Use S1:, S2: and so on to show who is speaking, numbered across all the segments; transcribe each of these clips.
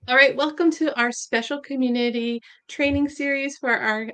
S1: All right, welcome to our special community training series for our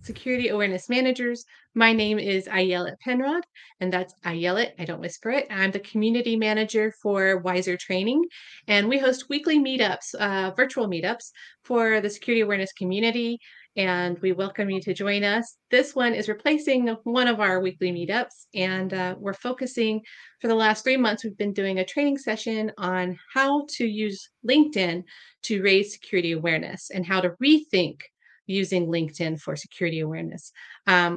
S1: security awareness managers. My name is Ayelet Penrod, and that's Ayelet, I don't whisper it. I'm the community manager for Wizer Training, and we host weekly meetups, virtual meetups for the security awareness community, and we welcome you to join us. This one is replacing one of our weekly meetups, and we're focusing for the last 3 months, we've been doing a training session on how to use LinkedIn to raise security awareness and how to rethink using LinkedIn for security awareness.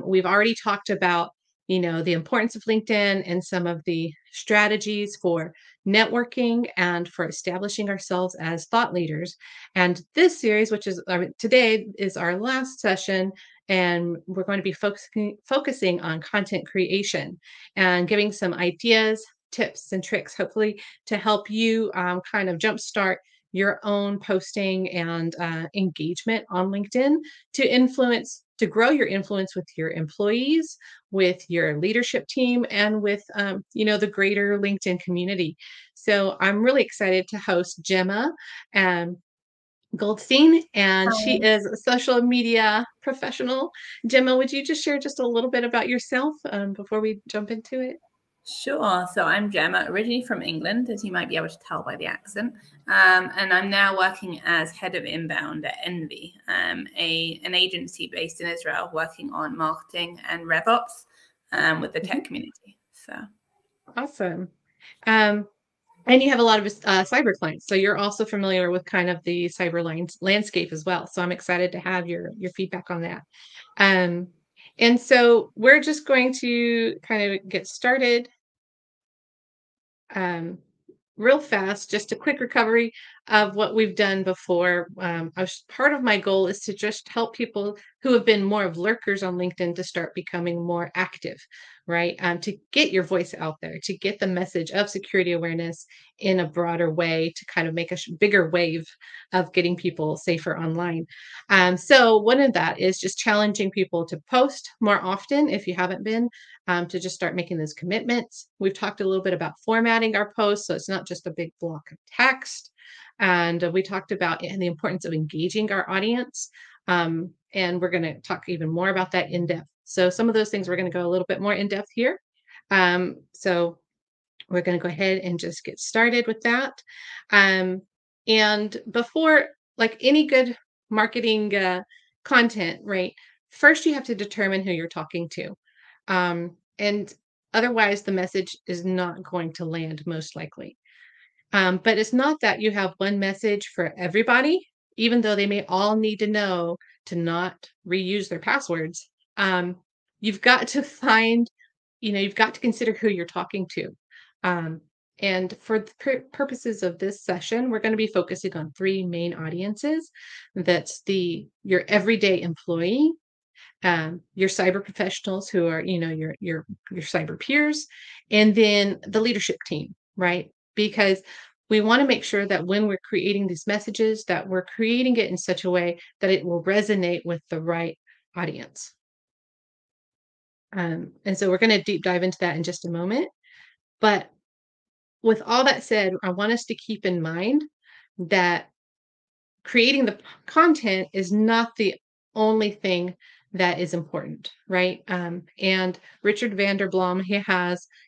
S1: We've already talked about, the importance of LinkedIn and some of the strategies for networking and for establishing ourselves as thought leaders. And this series, which is today, is our last session, and we're going to be focusing on content creation and giving some ideas, tips, and tricks, hopefully, to help you kind of jumpstart your own posting and engagement on LinkedIn to grow your influence with your employees, with your leadership team, and with the greater LinkedIn community. So I'm really excited to host Gemma um, Goldstein, and she
S2: Hi.
S1: is a social media professional. Gemma, would you just share just a little bit about yourself before we jump into it?
S2: Sure. So I'm Gemma, originally from England, as you might be able to tell by the accent. And I'm now working as head of inbound at Envy, an agency based in Israel working on marketing and RevOps with the
S1: Mhm.
S2: tech community. So,
S1: Awesome. Um, And you have a lot of cyber clients, so you're also familiar with kind of the cyber landscape as well. So I'm excited to have your feedback on that. Um, and so we're just going to kind of get started. Um, Real fast, just a quick recovery of what we've done before. Part of my goal is to just help people who have been more of lurkers on LinkedIn to start becoming more active, right? To get your voice out there, to get the message of security awareness in a broader way, to kind of make a bigger wave of getting people safer online. So one of that is just challenging people to post more often if you haven't been, to just start making those commitments. We've talked a little bit about formatting our posts, so it's not just a big block of text. And we talked about the importance of engaging our audience. And we're going to talk even more about that in depth. So some of those things we're going to go a little bit more in depth here. So we're going to go ahead and just get started with that. Um, and before, like any good marketing content, right? First, you have to determine who you're talking to. And otherwise, the message is not going to land most likely. But it's not that you have one message for everybody, even though they may all need to know to not reuse their passwords. Um, you've got to find, you've got to consider who you're talking to. Um, and for the purposes of this session, we're going to be focusing on three main audiences. That's your everyday employee, your cyber professionals who are, your cyber peers, and then the leadership team, right? Because we want to make sure that when we're creating these messages, that we're creating it in such a way that it will resonate with the right audience. And so we're going to deep dive into that in just a moment. But with all that said, I want us to keep in mind that creating the content is not the only thing that is important, right? And Richard Vanderblom,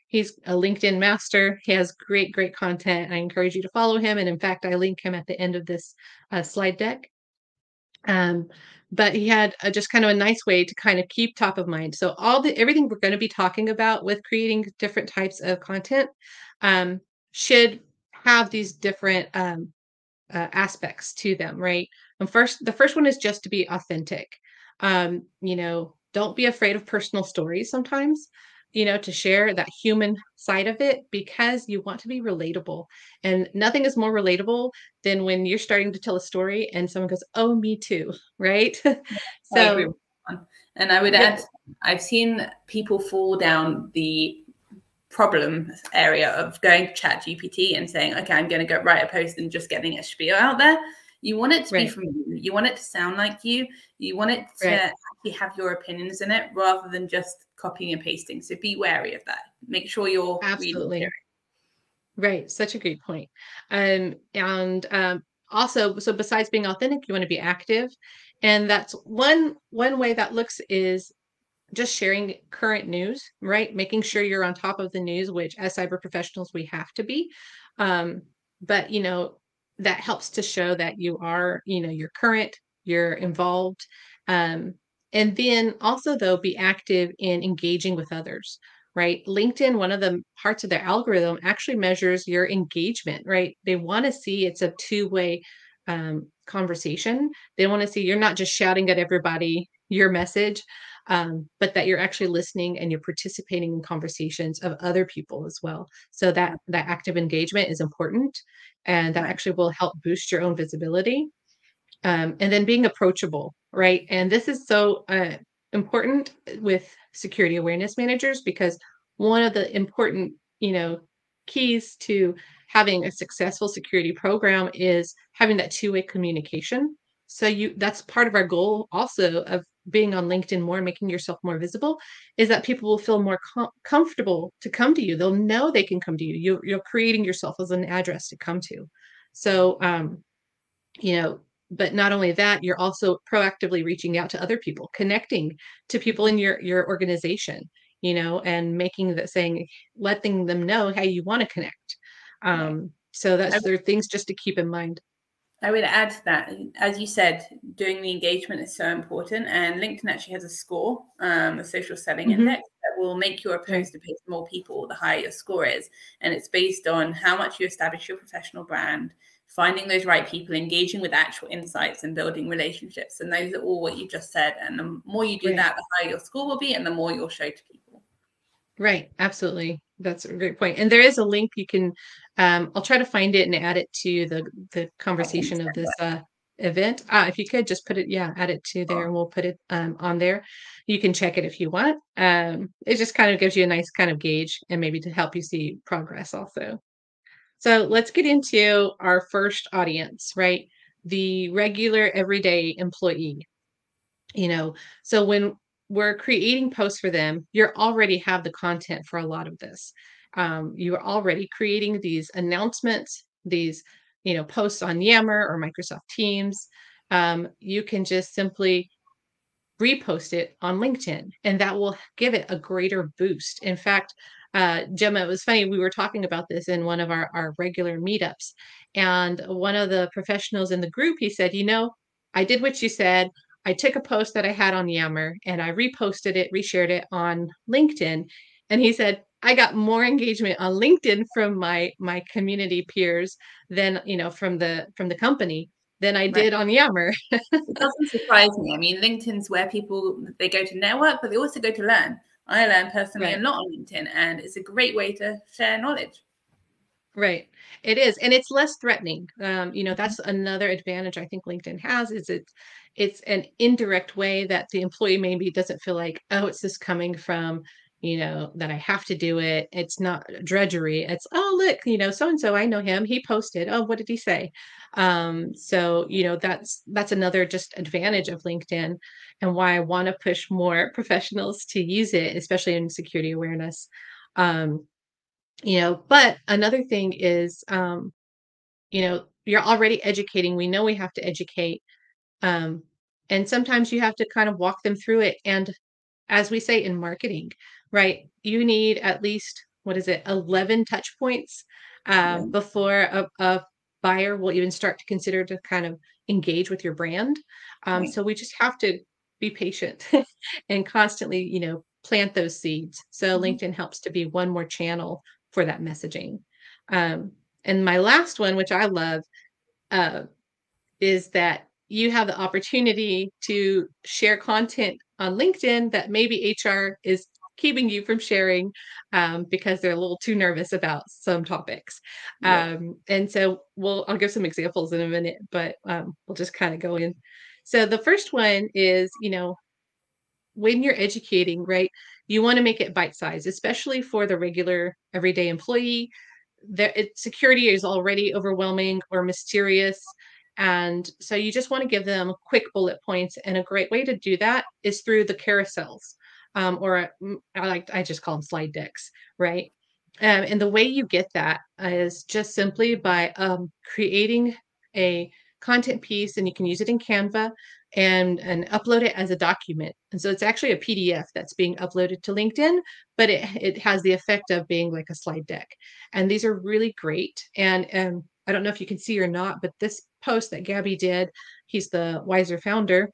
S1: he's a LinkedIn master. He has great content. I encourage you to follow him. And in fact, I link him at the end of this slide deck. Um, but he had just kind of a nice way to kind of keep top of mind. So everything we're going to be talking about with creating different types of content um, should have these different aspects to them, right? And the first one is just to be authentic. Don't be afraid of personal stories sometimes, to share that human side of it because you want to be relatable. And nothing is more relatable than when you're starting to tell a story and someone goes, "Oh, me too," right?
S2: I agree
S1: So,
S2: with that one. And I would
S1: yeah,
S2: add, I've seen people fall down the problem area of going to chat GPT and saying, okay, I'm going to go write a post and just getting a spiel out there. You want it to be
S1: right,
S2: from you. You want it to sound like you. You want it to
S1: right.
S2: actually have your opinions in it rather than just copying and pasting. So be wary of that. Make sure you're reading.
S1: Absolutely. Right, such a great point. And also, so besides being authentic, you want to be active. And that's one way that looks is just sharing current news, right? Making sure you're on top of the news, which as cyber professionals, we have to be. Um, but, that helps to show that you are, you're current, you're involved. Um, and then also, though, be active in engaging with others, right? LinkedIn, one of the parts of their algorithm actually measures your engagement, right? They want to see it's a two-way conversation. They want to see you're not just shouting at everybody your message, but that you're actually listening and you're participating in conversations of other people as well. So that active engagement is important, and that
S2: Right.
S1: actually will help boost your own visibility. And then being approachable, right? And this is so important with security awareness managers because one of the important, keys to having a successful security program is having that two-way communication. So that's part of our goal also of being on LinkedIn more, making yourself more visible, is that people will feel more comfortable to come to you. They'll know they can come to you. You're creating yourself as an address to come to. So, you know, but not only that, you're also proactively reaching out to other people, connecting to people
S2: Mhm.
S1: in your organization, and making that saying, letting them know how you want to connect.
S2: Right.
S1: So
S2: I
S1: there are things just to keep in mind.
S2: I would add to that, as you said, doing the engagement is so important. And LinkedIn actually has a score, a social selling
S1: Hmm.
S2: index that will make your
S1: Right.
S2: post appear to more people the higher your score is. And it's based on how much you establish your professional brand, finding those right people, engaging with actual insights, and building relationships. And those are all what you just said. And the more you do
S1: Right.
S2: that, the higher your score will be, and the more you'll show to people.
S1: Right. Absolutely. That's a great point. And there is a link you can, I'll try to find it and add it to the
S2: I can
S1: conversation of
S2: send
S1: this
S2: it.
S1: event. If you could just put it, yeah, add it to there, and we'll put it on there. You can check it if you want. It just kind of gives you a nice kind of gauge and maybe to help you see progress also. So let's get into our first audience, right? The regular everyday employee. You know, so when we're creating posts for them, you already have the content for a lot of this. You are already creating these announcements, these, posts on Yammer or Microsoft Teams. You can just simply repost it on LinkedIn, and that will give it a greater boost. In fact, Gemma, it was funny. We were talking about this in one of our regular meetups, and one of the professionals in the group, he said, I did what you said. I took a post that I had on Yammer and I reposted it, reshared it on LinkedIn. And he said, I got more engagement on LinkedIn from my community peers than, from the company than I
S2: Right.
S1: did on Yammer.
S2: It doesn't surprise me. I mean, LinkedIn's where people they go to network, but they also go to learn. I learn personally a
S1: Right.
S2: lot on LinkedIn, and it's a great way to share knowledge.
S1: Right. It is, and it's less threatening.
S2: Mhm.
S1: That's another advantage I think LinkedIn has is it's an indirect way that the employee maybe doesn't feel like, oh, it's just coming from, that I have to do it. It's not drudgery. It's, oh, look, so and so, I know him. He posted. Oh, what did he say? So, that's another just advantage of LinkedIn and why I want to push more professionals to use it, especially in security awareness. Um, but another thing is, you're already educating. We know we have to educate. Um, and sometimes you have to kind of walk them through it. And as we say in marketing, right, you need at least, what is it, 11 touch points
S2: Yeah.
S1: before a buyer will even start to consider to kind of engage with your brand.
S2: Right.
S1: So we just have to be patient and constantly, plant those seeds. So
S2: Mhm.
S1: LinkedIn helps to be one more channel for that messaging. Um, and my last one, which I love, uh, is that you have the opportunity to share content on LinkedIn that maybe HR is keeping you from sharing because they're a little too nervous about some topics.
S2: Yep.
S1: And so I'll give some examples in a minute, but we'll just kind of go in. So the first one is, when you're educating, right, you want to make it bite sized, especially for the regular everyday employee. Security is already overwhelming or mysterious. And so you just want to give them quick bullet points. And a great way to do that is through the carousels, I just call them slide decks, right? And the way you get that is just simply by creating a content piece, and you can use it in Canva and upload it as a document. And so it's actually a PDF that's being uploaded to LinkedIn, but it has the effect of being like a slide deck. And these are really great. And I don't know if you can see or not, but this post that Gabby did, he's the Wizer founder.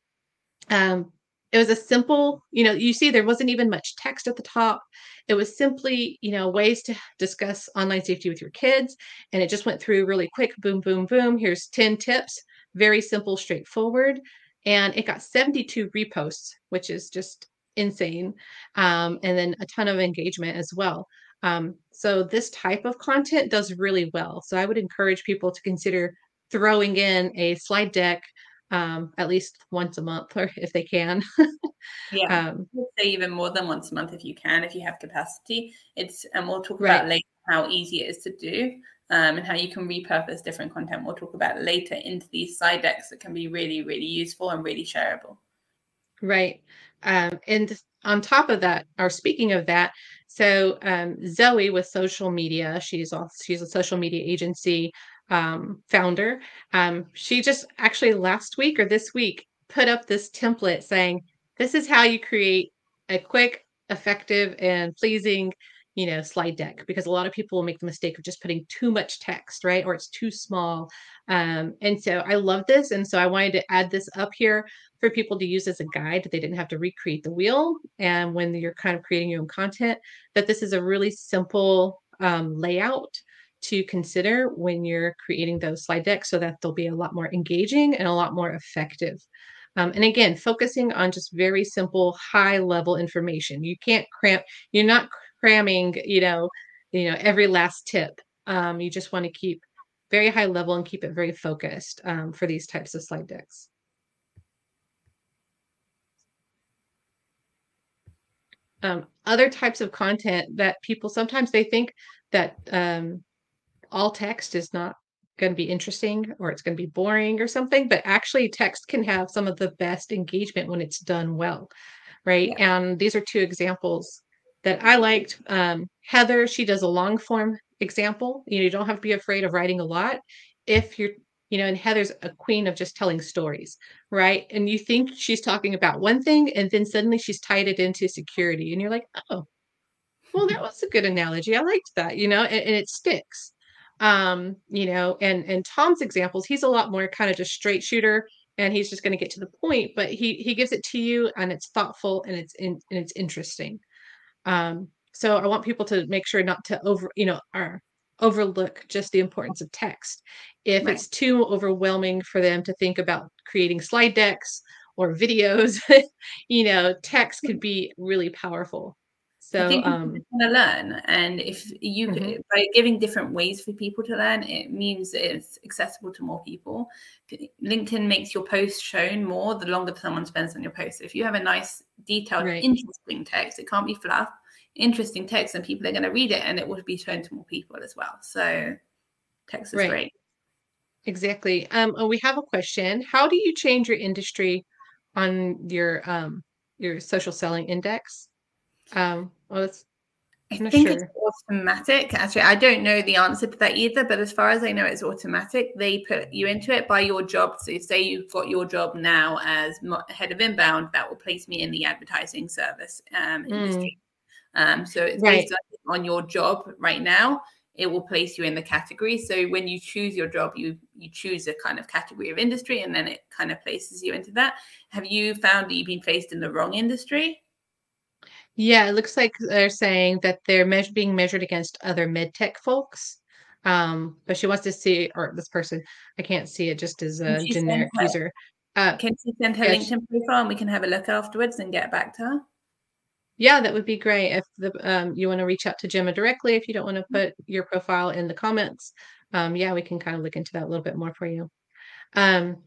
S1: Um, it was a simple, you see there wasn't even much text at the top. It was simply, ways to discuss online safety with your kids. And it just went through really quick, boom, boom, boom. Here's 10 tips, very simple, straightforward. And it got 72 reposts, which is just insane. And then a ton of engagement as well. So this type of content does really well. So I would encourage people to consider throwing in a slide deck at least once a month, or if they can.
S2: Yeah,
S1: um,
S2: I'd say even more than once a month if you can, if you have capacity. And we'll talk
S1: right,
S2: about later how easy it is to do, and how you can repurpose different content. We'll talk about later into these slide decks that can be really, really useful and really shareable.
S1: right. And on top of that, or speaking of that, so Zoe with social media, she's a social media agency founder. She just actually last week or this week put up this template saying, this is how you create a quick, effective, and pleasing, slide deck, because a lot of people will make the mistake of just putting too much text, right? Or it's too small. And so I love this. And so I wanted to add this up here for people to use as a guide. They didn't have to recreate the wheel. And when you're kind of creating your own content, that this is a really simple layout to consider when you're creating those slide decks, so that they'll be a lot more engaging and a lot more effective. And again, focusing on just very simple, high level information. You can't cram, you're not cramming, every last tip. You just want to keep very high level and keep it very focused for these types of slide decks. Other types of content that people sometimes they think that all text is not going to be interesting, or it's going to be boring or something, but actually text can have some of the best engagement when it's done well, right?
S2: Yeah.
S1: And these are two examples that I liked. Heather, she does a long form example. You don't have to be afraid of writing a lot if you're, and Heather's a queen of just telling stories, right? And you think she's talking about one thing, and then suddenly she's tied it into security, and you're like, oh, well, that was a good analogy. I liked that, and it sticks. And Tom's examples, he's a lot more kind of just straight shooter, and he's just going to get to the point, but he gives it to you, and it's thoughtful, and it's interesting. So I want people to make sure not to overlook just the importance of text. If
S2: Right.
S1: it's too overwhelming for them to think about creating slide decks or videos, text could be really powerful.
S2: I
S1: So,
S2: think people just want to learn, and if you
S1: mhm,
S2: by giving different ways for people to learn, it means it's accessible to more people. LinkedIn makes your post shown more the longer someone spends on your post. So if you have a nice, detailed,
S1: right,
S2: interesting text, it can't be fluff. Interesting text, and people are going to read it, and it will be shown to more people as well. So text is
S1: right,
S2: great.
S1: exactly. And we have a question. How do you change your industry on your social selling index? Well,
S2: I
S1: I'm not
S2: think it's
S1: sure.
S2: automatic. Actually, I don't know the answer to that either, but as far as I know, it's automatic. They put you into it by your job. So, say you've got your job now as head of inbound, that will place me in the advertising service
S1: Mm,
S2: industry. So, it's
S1: right.
S2: based on your job right now. It will place you in the category. So, when you choose your job, you choose a kind of category of industry, and then it kind of places you into that. Have you found that you've been placed in the wrong industry?
S1: Yeah, it looks like they're saying that they're being measured against other med tech folks. But she wants to see, or this person, I can't see it just as
S2: Can
S1: a
S2: she send
S1: generic user. Uh,
S2: Can she send her
S1: yeah,
S2: LinkedIn profile and we can have a look afterwards and get back to her?
S1: yeah, that would be great if you want to reach out to Gemma directly, if you don't want to put your profile in the comments. Yeah, we can kind of look into that a little bit more for you. Um,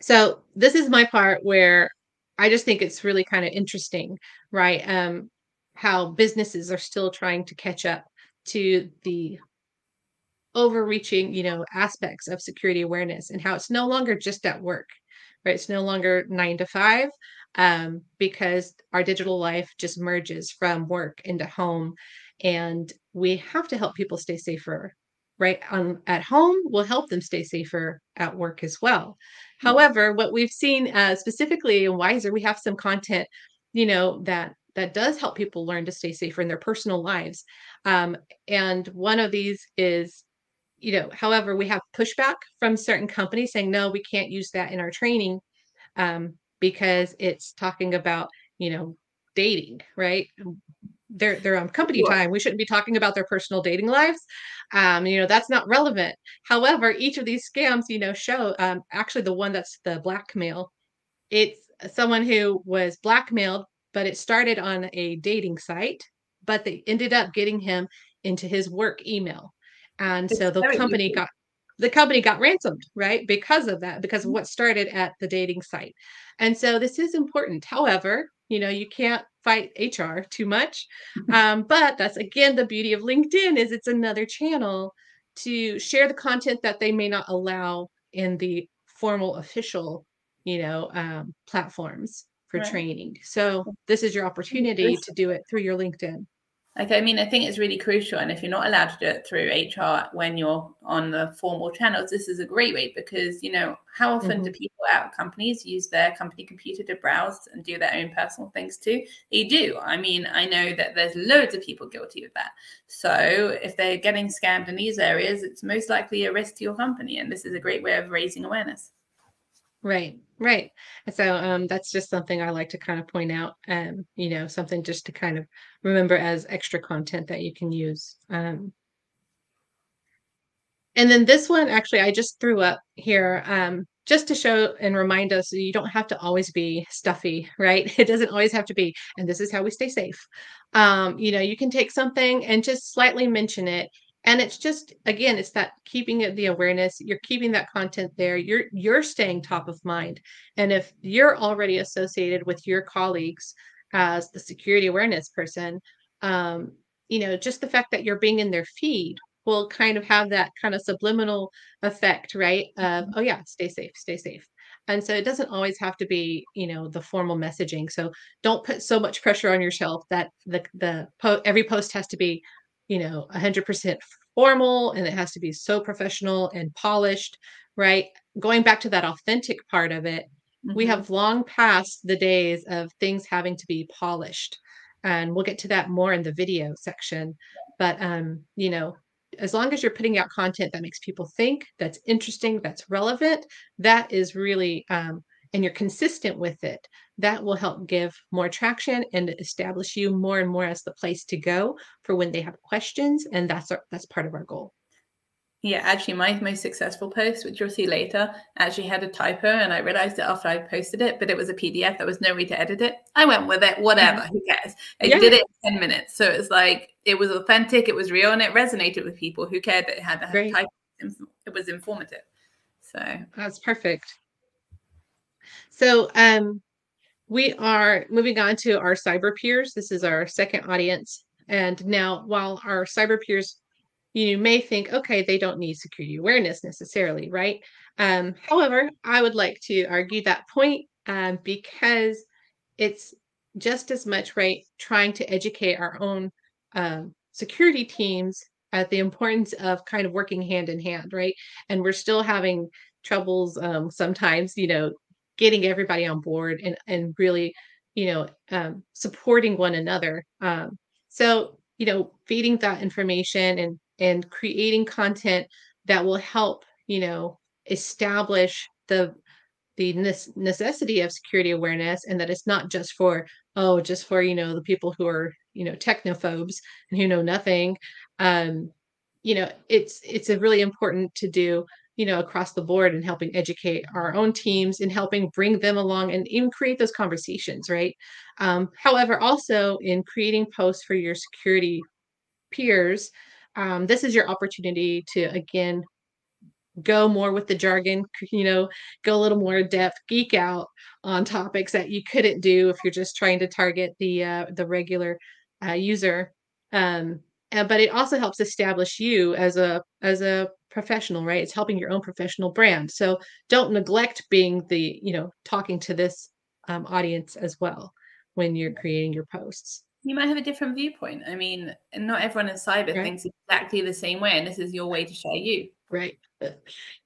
S1: so this is my part where I just think it's really kind of interesting, right? How businesses are still trying to catch up to the overreaching, aspects of security awareness, and how it's no longer just at work, right? It's no longer 9 to 5, because our digital life just merges from work into home, and we have to help people stay safer. right at home will help them stay safer at work as well.
S2: Yeah.
S1: However, what we've seen specifically in Wizer, we have some content, that does help people learn to stay safer in their personal lives. Um, and one of these is, however, we have pushback from certain companies saying, no, we can't use that in our training, because it's talking about, you know, dating, right? They're on company
S2: Sure.
S1: time. We shouldn't be talking about their personal dating lives. That's not relevant. However, each of these scams, show, actually the one that's the blackmail, it's someone who was blackmailed, but it started on a dating site, but they ended up getting him into his work email. And so
S2: It's very easy.
S1: the company got ransomed, right? Because of that, because of what started at the dating site. And so this is important. However, you can't fight HR too much. But that's again the beauty of LinkedIn is it's another channel to share the content that they may not allow in the formal official platforms for
S2: Right.
S1: training. So this is your opportunity to do it through your LinkedIn.
S2: Like, I mean, I think it's really crucial. And if you're not allowed to do it through HR when you're on the formal channels, this is a great way because, how often do
S1: Mhm.
S2: people out of companies use their company computer to browse and do their own personal things too? They do. I mean, I know that there's loads of people guilty of that. So if they're getting scammed in these areas, it's most likely a risk to your company. And this is a great way of raising awareness.
S1: Right, right. And so that's just something I like to kind of point out, something just to kind of remember as extra content that you can use. And then this one, actually, I just threw up here, just to show and remind us that you don't have to always be stuffy, right? It doesn't always have to be, and this is how we stay safe. You can take something and just slightly mention it. And it's just, again, it's that keeping it the awareness. You're keeping that content there. You're staying top of mind. And if you're already associated with your colleagues as the security awareness person, just the fact that you're being in their feed will kind of have that kind of subliminal effect, right? Of, oh yeah, stay safe, stay safe. And so it doesn't always have to be, the formal messaging. So don't put so much pressure on yourself that every post has to be, 100% formal and it has to be so professional and polished, right? Going back to that authentic part of it, we
S2: Mm-hmm.
S1: have long passed the days of things having to be polished. And we'll get to that more in the video section. But as long as you're putting out content that makes people think, that's interesting, that's relevant, that is really, and you're consistent with it, that will help give more traction and establish you more and more as the place to go for when they have questions. And that's part of our goal.
S2: Yeah, actually, my most successful post, which you'll see later, actually had a typo, and I realized it after I posted it, but it was a PDF. There was no way to edit it. I went with it, whatever,
S1: Mhm.
S2: who cares? I
S1: Yeah,
S2: did it in 10 minutes. So it's like, it was authentic, it was real, and it resonated with people. Who cared that it had to have
S1: great.
S2: typo? It was informative. So,
S1: That's perfect. So we are moving on to our cyber peers. This is our second audience. And now, while our cyber peers, you may think, okay, they don't need security awareness necessarily, right? However, I would like to argue that point, because it's just as much, right, trying to educate our own security teams at the importance of kind of working hand in hand, right? And we're still having troubles, sometimes, getting everybody on board and really, supporting one another. So, feeding that information and creating content that will help, establish the necessity of security awareness, and that it's not just for, the people who are, technophobes and who know nothing. It's a really important to do, across the board, and helping educate our own teams and helping bring them along and even create those conversations, right? However, also in creating posts for your security peers, this is your opportunity to again go more with the jargon, go a little more in depth, geek out on topics that you couldn't do if you're just trying to target the regular user. But it also helps establish you as a professional, right? It's helping your own professional brand. So don't neglect being talking to this audience as well when you're creating your posts.
S2: You might have a different viewpoint. I mean, not everyone in cyber
S1: Right.
S2: thinks exactly the same way, and this is your way to share you.
S1: Right.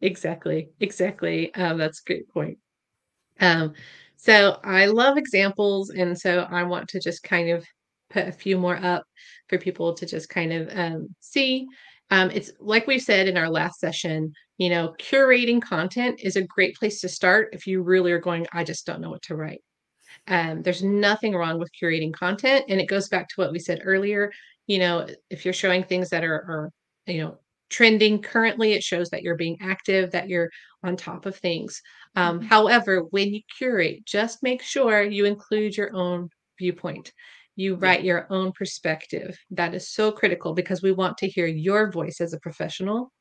S1: Exactly. Exactly. That's a great point. Um, so I love examples, and so I want to just kind of put a few more up for people to just kind of see. It's like we said in our last session, curating content is a great place to start if you really are going, I just don't know what to write. There's nothing wrong with curating content. And it goes back to what we said earlier. If you're showing things that are you know, trending currently, it shows that you're being active, that you're on top of things.
S2: Mhm.
S1: However, when you curate, just make sure you include your own viewpoint. You
S2: Yeah.
S1: write your own perspective. That is so critical because we want to hear your voice as a professional.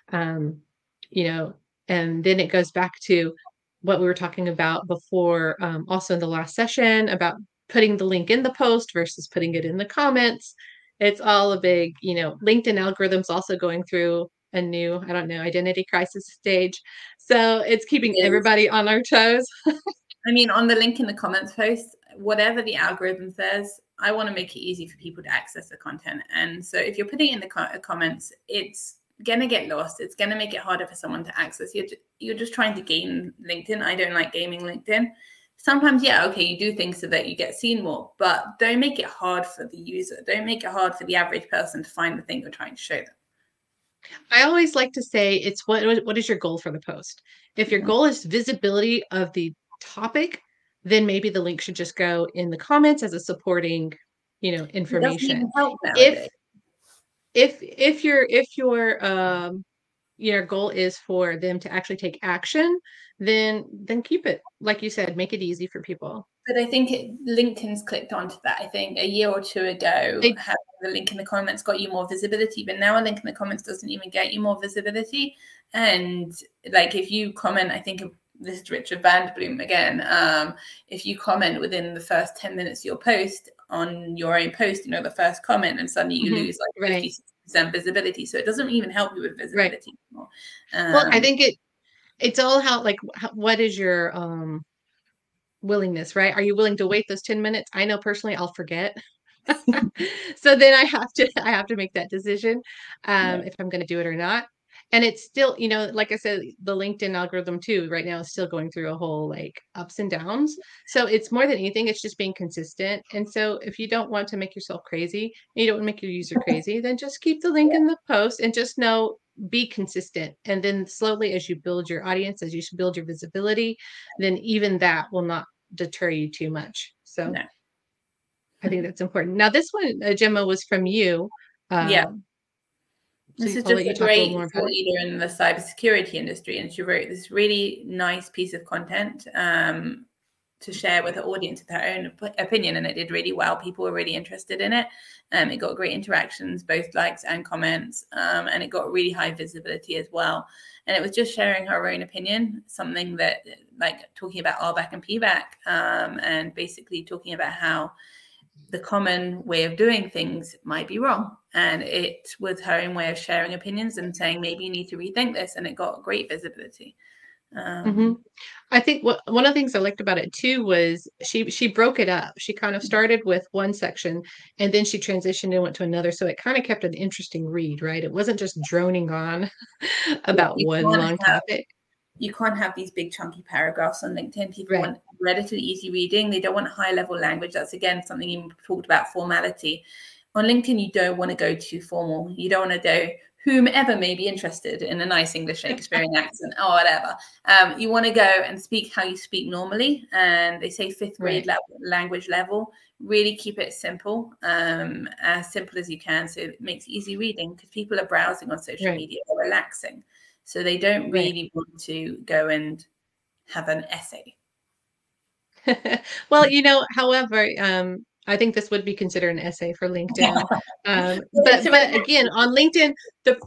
S1: Um, you know, and then it goes back to what we were talking about before, also in the last session about putting the link in the post versus putting it in the comments. It's all a big, LinkedIn algorithms also going through a new, I don't know, identity crisis stage. So it's
S2: It
S1: keeping
S2: is.
S1: everybody on our toes.
S2: I mean, on the link in the comments post, whatever the algorithm says, I want to make it easy for people to access the content. And so if you're putting it in the comments, it's going to get lost. It's going to make it harder for someone to access. You're just trying to game LinkedIn. I don't like gaming LinkedIn. Sometimes, yeah, okay, you do things so that you get seen more, but don't make it hard for the user. Don't make it hard for the average person to find the thing you're trying to show them.
S1: I always like to say it's what is your goal for the post? If your
S2: Mhm.
S1: goal is visibility of the topic, then maybe the link should just go in the comments as a supporting,
S2: It doesn't even
S1: information.
S2: help
S1: If
S2: nowadays.
S1: if your goal is for them to actually take action, then keep it. Like you said, make it easy for people.
S2: But I think LinkedIn's clicked onto that. I think a year or two ago,
S1: They
S2: having the link in the comments got you more visibility, but now a link in the comments doesn't even get you more visibility. And like if you comment, I think this is Richard Vanderbloom again. If you comment within the first 10 minutes of your post on your own post, the first comment, and suddenly you
S1: Mhm.
S2: lose like
S1: Right,
S2: 50% visibility. So it doesn't even help you with
S1: right.
S2: visibility anymore.
S1: Well, I think it's all how like what is your willingness, right? Are you willing to wait those 10 minutes? I know personally I'll forget. So then I have to make that decision
S2: Yeah.
S1: if I'm going to do it or not. And it's still, like I said, the LinkedIn algorithm too right now is still going through a whole like ups and downs. So it's more than anything, it's just being consistent. And so if you don't want to make yourself crazy, and you don't want to make your user crazy, then just keep the link in the post and just know be consistent. And then slowly as you build your audience, as you build your visibility, then even that will not deter you too much. So
S2: No.
S1: I think that's important. Now, this one, Gemma, was from you.
S2: Yeah.
S1: Um, so
S2: This is
S1: I'll
S2: just
S1: let you
S2: a
S1: talk a little
S2: great
S1: more about
S2: thought
S1: it.
S2: leader in the cybersecurity industry, and she wrote this really nice piece of content to share with her audience with her own opinion, and it did really well. People were really interested in it. It got great interactions, both likes and comments, and it got really high visibility as well. And it was just sharing her own opinion, something that, like talking about RBAC and PBAC, and basically talking about how the common way of doing things might be wrong. And it was her own way of sharing opinions and saying, maybe you need to rethink this. And it got great visibility.
S1: Hmm.
S2: Um,
S1: I think one of the things I liked about it too was she broke it up. She kind of started with one section and then she transitioned and went to another. So it kind of kept an interesting read, right? It wasn't just droning on
S2: yeah,
S1: about one long topic.
S2: you can't have these big chunky paragraphs on LinkedIn. People
S1: Right.
S2: want relatively easy reading. They don't want high level language. That's again something you talked about, formality. On LinkedIn, you don't want to go too formal. You don't want to go, whomever may be interested in a nice English Shakespearean accent or whatever. You want to go and speak how you speak normally. And they say fifth grade
S1: Right.
S2: language level. Really keep it simple as you can. So it makes easy reading because people are browsing on social
S1: Right.
S2: media or relaxing. So they don't
S1: Right.
S2: really want to go and have an essay.
S1: Well, however, I think this would be considered an essay for LinkedIn.
S2: It's
S1: But
S2: a
S1: but again,
S2: relaxing.
S1: on LinkedIn,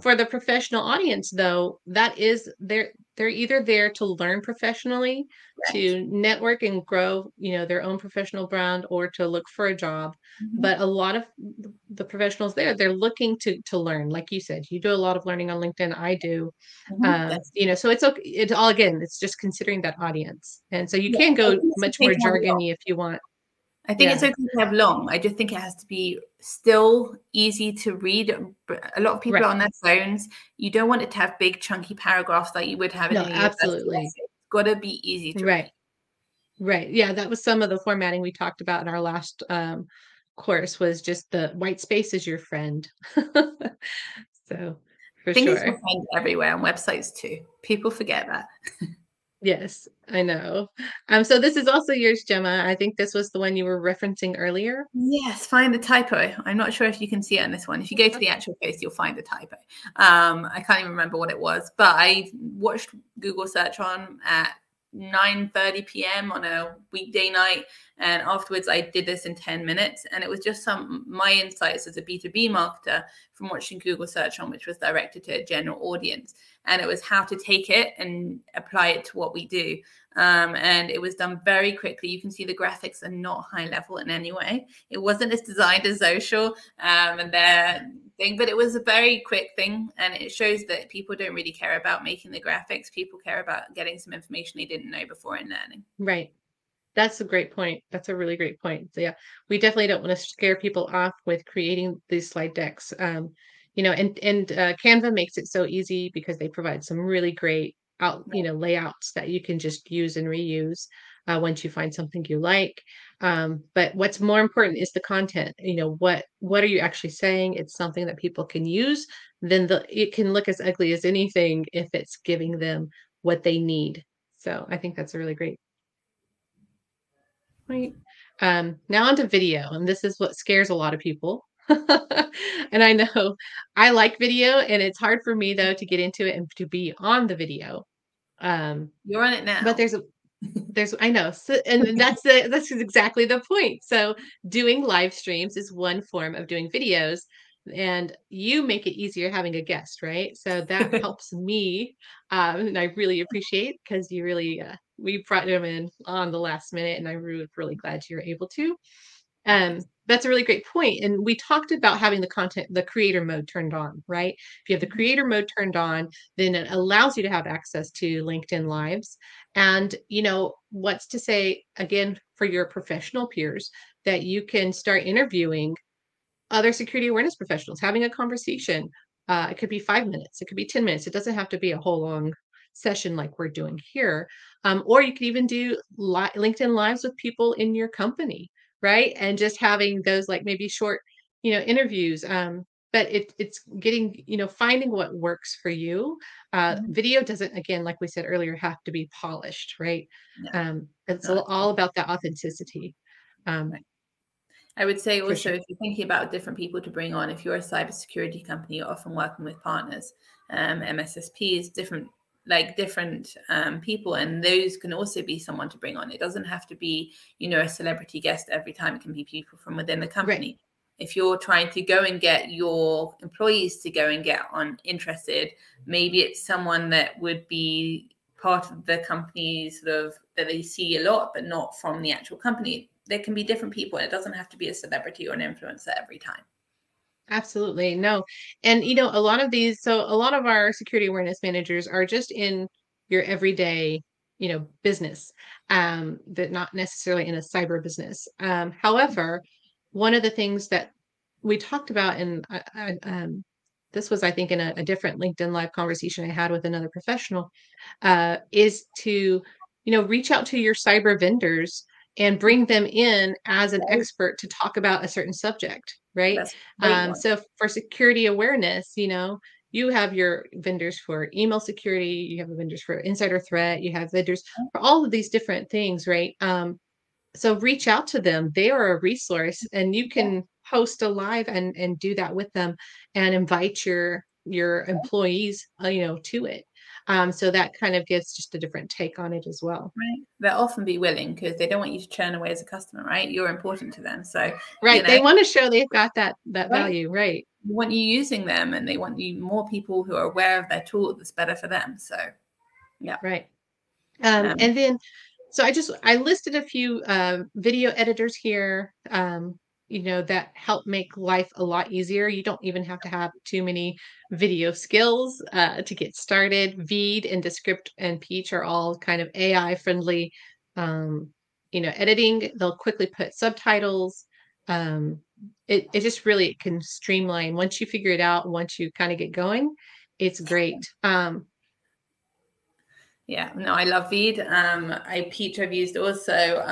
S1: for the professional audience, though, that is they're either there to learn professionally,
S2: Correct.
S1: to network and grow, their own professional brand, or to look for a job.
S2: Mhm.
S1: But a lot of the professionals there, they're looking to learn. Like you said, you do a lot of learning on LinkedIn. I do.
S2: That's
S1: So it's okay. It all again, it's just considering that audience. And so you
S2: yeah.
S1: can
S2: I
S1: go
S2: used to
S1: much more
S2: take on a lot.
S1: jargony if you want.
S2: I think it's
S1: Yeah.
S2: okay to have long. I just think it has to be still easy to read. A lot of people are
S1: Right.
S2: on their phones. You don't want it to have big, chunky paragraphs like you would have in
S1: No,
S2: a university
S1: absolutely.
S2: essay. It's got to be easy to
S1: Right.
S2: read.
S1: Right. Yeah, that was some of the formatting we talked about in our last course was just the white space is your friend. So, for
S2: Thing is, you'll
S1: sure.
S2: find it everywhere on websites too. People forget that.
S1: Yes, I know. So this is also yours, Gemma. I think this was the one you were referencing earlier.
S2: Yes, find the typo. I'm not sure if you can see it on this one. If you go to the actual post, you'll find the typo. I can't even remember what it was, but I watched Google search on at 9:30 p.m. on a weekday night, and afterwards I did this in 10 minutes, and it was just some my insights as a B2B marketer from watching Google search on, which was directed to a general audience, and it was how to take it and apply it to what we do. And it was done very quickly. You can see the graphics are not high level in any way. It wasn't as designed as social and their thing, but it was a very quick thing. And it shows that people don't really care about making the graphics. People care about getting some information they didn't know before in learning.
S1: Right. That's a great point. That's a really great point. So yeah, we definitely don't want to scare people off with creating these slide decks. And Canva makes it so easy because they provide some really great layouts that you can just use and reuse once you find something you like. But what's more important is the content. What are you actually saying? It's something that people can use. Then it can look as ugly as anything if it's giving them what they need. So I think that's a really great point. Now onto video, and this is what scares a lot of people. And I know I like video, and it's hard for me though to get into it and to be on the video. Um,
S2: You're on it
S1: but
S2: now.
S1: there's I know, so, and that's exactly the point. So doing live streams is one form of doing videos, and you make it easier having a guest, right? So that helps me, and I really appreciate because you really we brought them in on the last minute, and I'm really glad you're able to. That's a really great point. And we talked about having the creator mode turned on, right? If you have the creator mode turned on, then it allows you to have access to LinkedIn Lives. And, what's to say, again, for your professional peers, that you can start interviewing other security awareness professionals, having a conversation. It could be 5 minutes, it could be 10 minutes. It doesn't have to be a whole long session like we're doing here. Or you could even do LinkedIn Lives with people in your company, right? And just having those like maybe short, interviews. But it's getting, finding what works for you.
S2: Mhm.
S1: Video doesn't, again, like we said earlier, have to be polished, right?
S2: No,
S1: It's
S2: not at
S1: all
S2: all.
S1: about that authenticity,
S2: Right. I would say
S1: for
S2: also,
S1: sure.
S2: if you're thinking about different people to bring on, if you're a cybersecurity company, you're often working with partners, MSSPs, different people, and those can also be someone to bring on. It doesn't have to be, a celebrity guest every time. It can be people from within the
S1: Right.
S2: company. If you're trying to go and get your employees to go and get on interested, maybe it's someone that would be part of the company sort of that they see a lot, but not from the actual company. There can be different people. It doesn't have to be a celebrity or an influencer every time.
S1: Absolutely. No. And a lot of our security awareness managers are just in your everyday, business, that not necessarily in a cyber business. However, one of the things that we talked about this was, I think, in a different LinkedIn Live conversation I had with another professional, is to, reach out to your cyber vendors and bring them in as an
S2: Right.
S1: expert to talk about a certain subject, right?
S2: That's a great one.
S1: So for security awareness, you have your vendors for email security, you have vendors for insider threat, you have vendors for all of these different things, right? So reach out to them. They are a resource, and you
S2: Yeah.
S1: can host a live and do that with them and invite your employees, to it. So that kind of gives just a different take on it as well.
S2: Right. They'll often be willing because they don't want you to churn away as a customer, right? You're important to them. So, you
S1: Right.
S2: know,
S1: They want to show they've got that
S2: right.
S1: value, right?
S2: They want you using them and they want you more people who are aware of their tool that's better for them. So, yeah.
S1: Right.
S2: Um,
S1: And then, so I listed a few video editors here, that help make life a lot easier. You don't even have to have too many video skills to get started. Veed and Descript and Peach are all kind of AI friendly, um, editing. They'll quickly put subtitles. Um, it just really can streamline once you figure it out. Once you kind of get going, it's great.
S2: Yeah, no, I love Veed. Peach I've used also,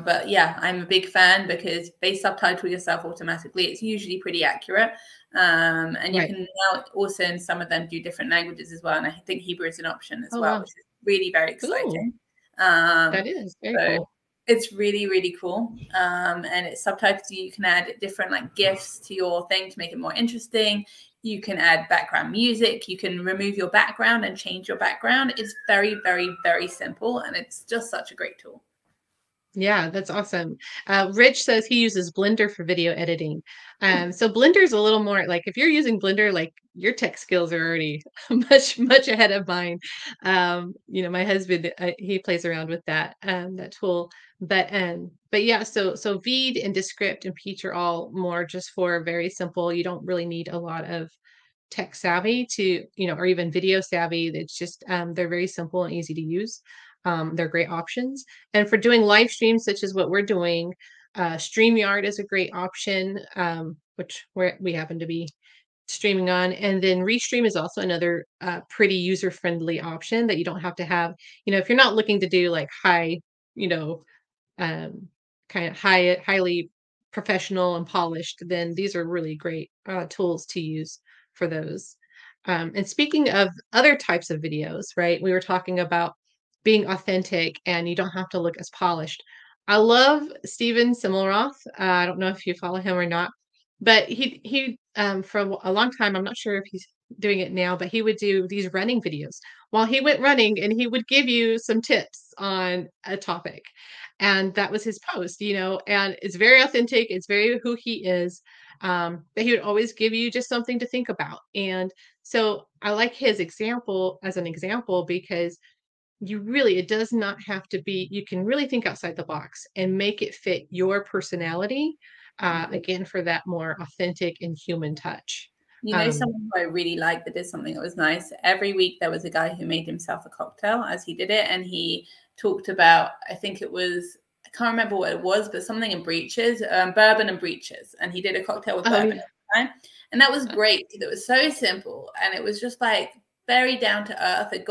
S2: but yeah, I'm a big fan because they subtitle yourself automatically. It's usually pretty accurate, and you
S1: Right.
S2: can now also in some of them do different languages as well. And I think Hebrew is an option as
S1: Oh
S2: well,
S1: wow.
S2: which is really very
S1: Ooh,
S2: exciting. Um,
S1: that is very
S2: so
S1: cool.
S2: it's really really cool, and it's subtitles. You can add different like gifs to your thing to make it more interesting. You can add background music. You can remove your background and change your background. It's very, very, very simple. And it's just such a great tool.
S1: Yeah, that's awesome. Rich says he uses Blender for video editing. So Blender's a little more like if you're using Blender, like your tech skills are already much ahead of mine. My husband he plays around with that tool, but yeah, so Veed and Descript and Peach are all more just for very simple. You don't really need a lot of tech savvy to, or even video savvy. It's just they're very simple and easy to use. They're great options. And for doing live streams, such as what we're doing, StreamYard is a great option, which we happen to be streaming on. And then Restream is also another pretty user friendly option that you don't have to have. If you're not looking to do like high, you know, um, kind of highly professional and polished, then these are really great tools to use for those. And speaking of other types of videos, right? We were talking about being authentic and you don't have to look as polished. I love Steven Simmelroth. I don't know if you follow him or not, but he for a long time, I'm not sure if he's doing it now, but he would do these running videos while he went running and he would give you some tips on a topic. And that was his post, and it's very authentic. It's very who he is. But he would always give you just something to think about. And so I like his example as an example because it does not have to be, you can really think outside the box and make it fit your personality, again, for that more authentic and human touch.
S2: You know,
S1: Um,
S2: someone who I really liked that did something that was nice. Every week there was a guy who made himself a cocktail as he did it. And he talked about, I think it was, I can't remember what it was, but something in breeches, bourbon and breeches. And he did a cocktail with
S1: oh,
S2: bourbon
S1: yeah.
S2: at the time. And that was great because it was so simple. And it was just like very down to earth. You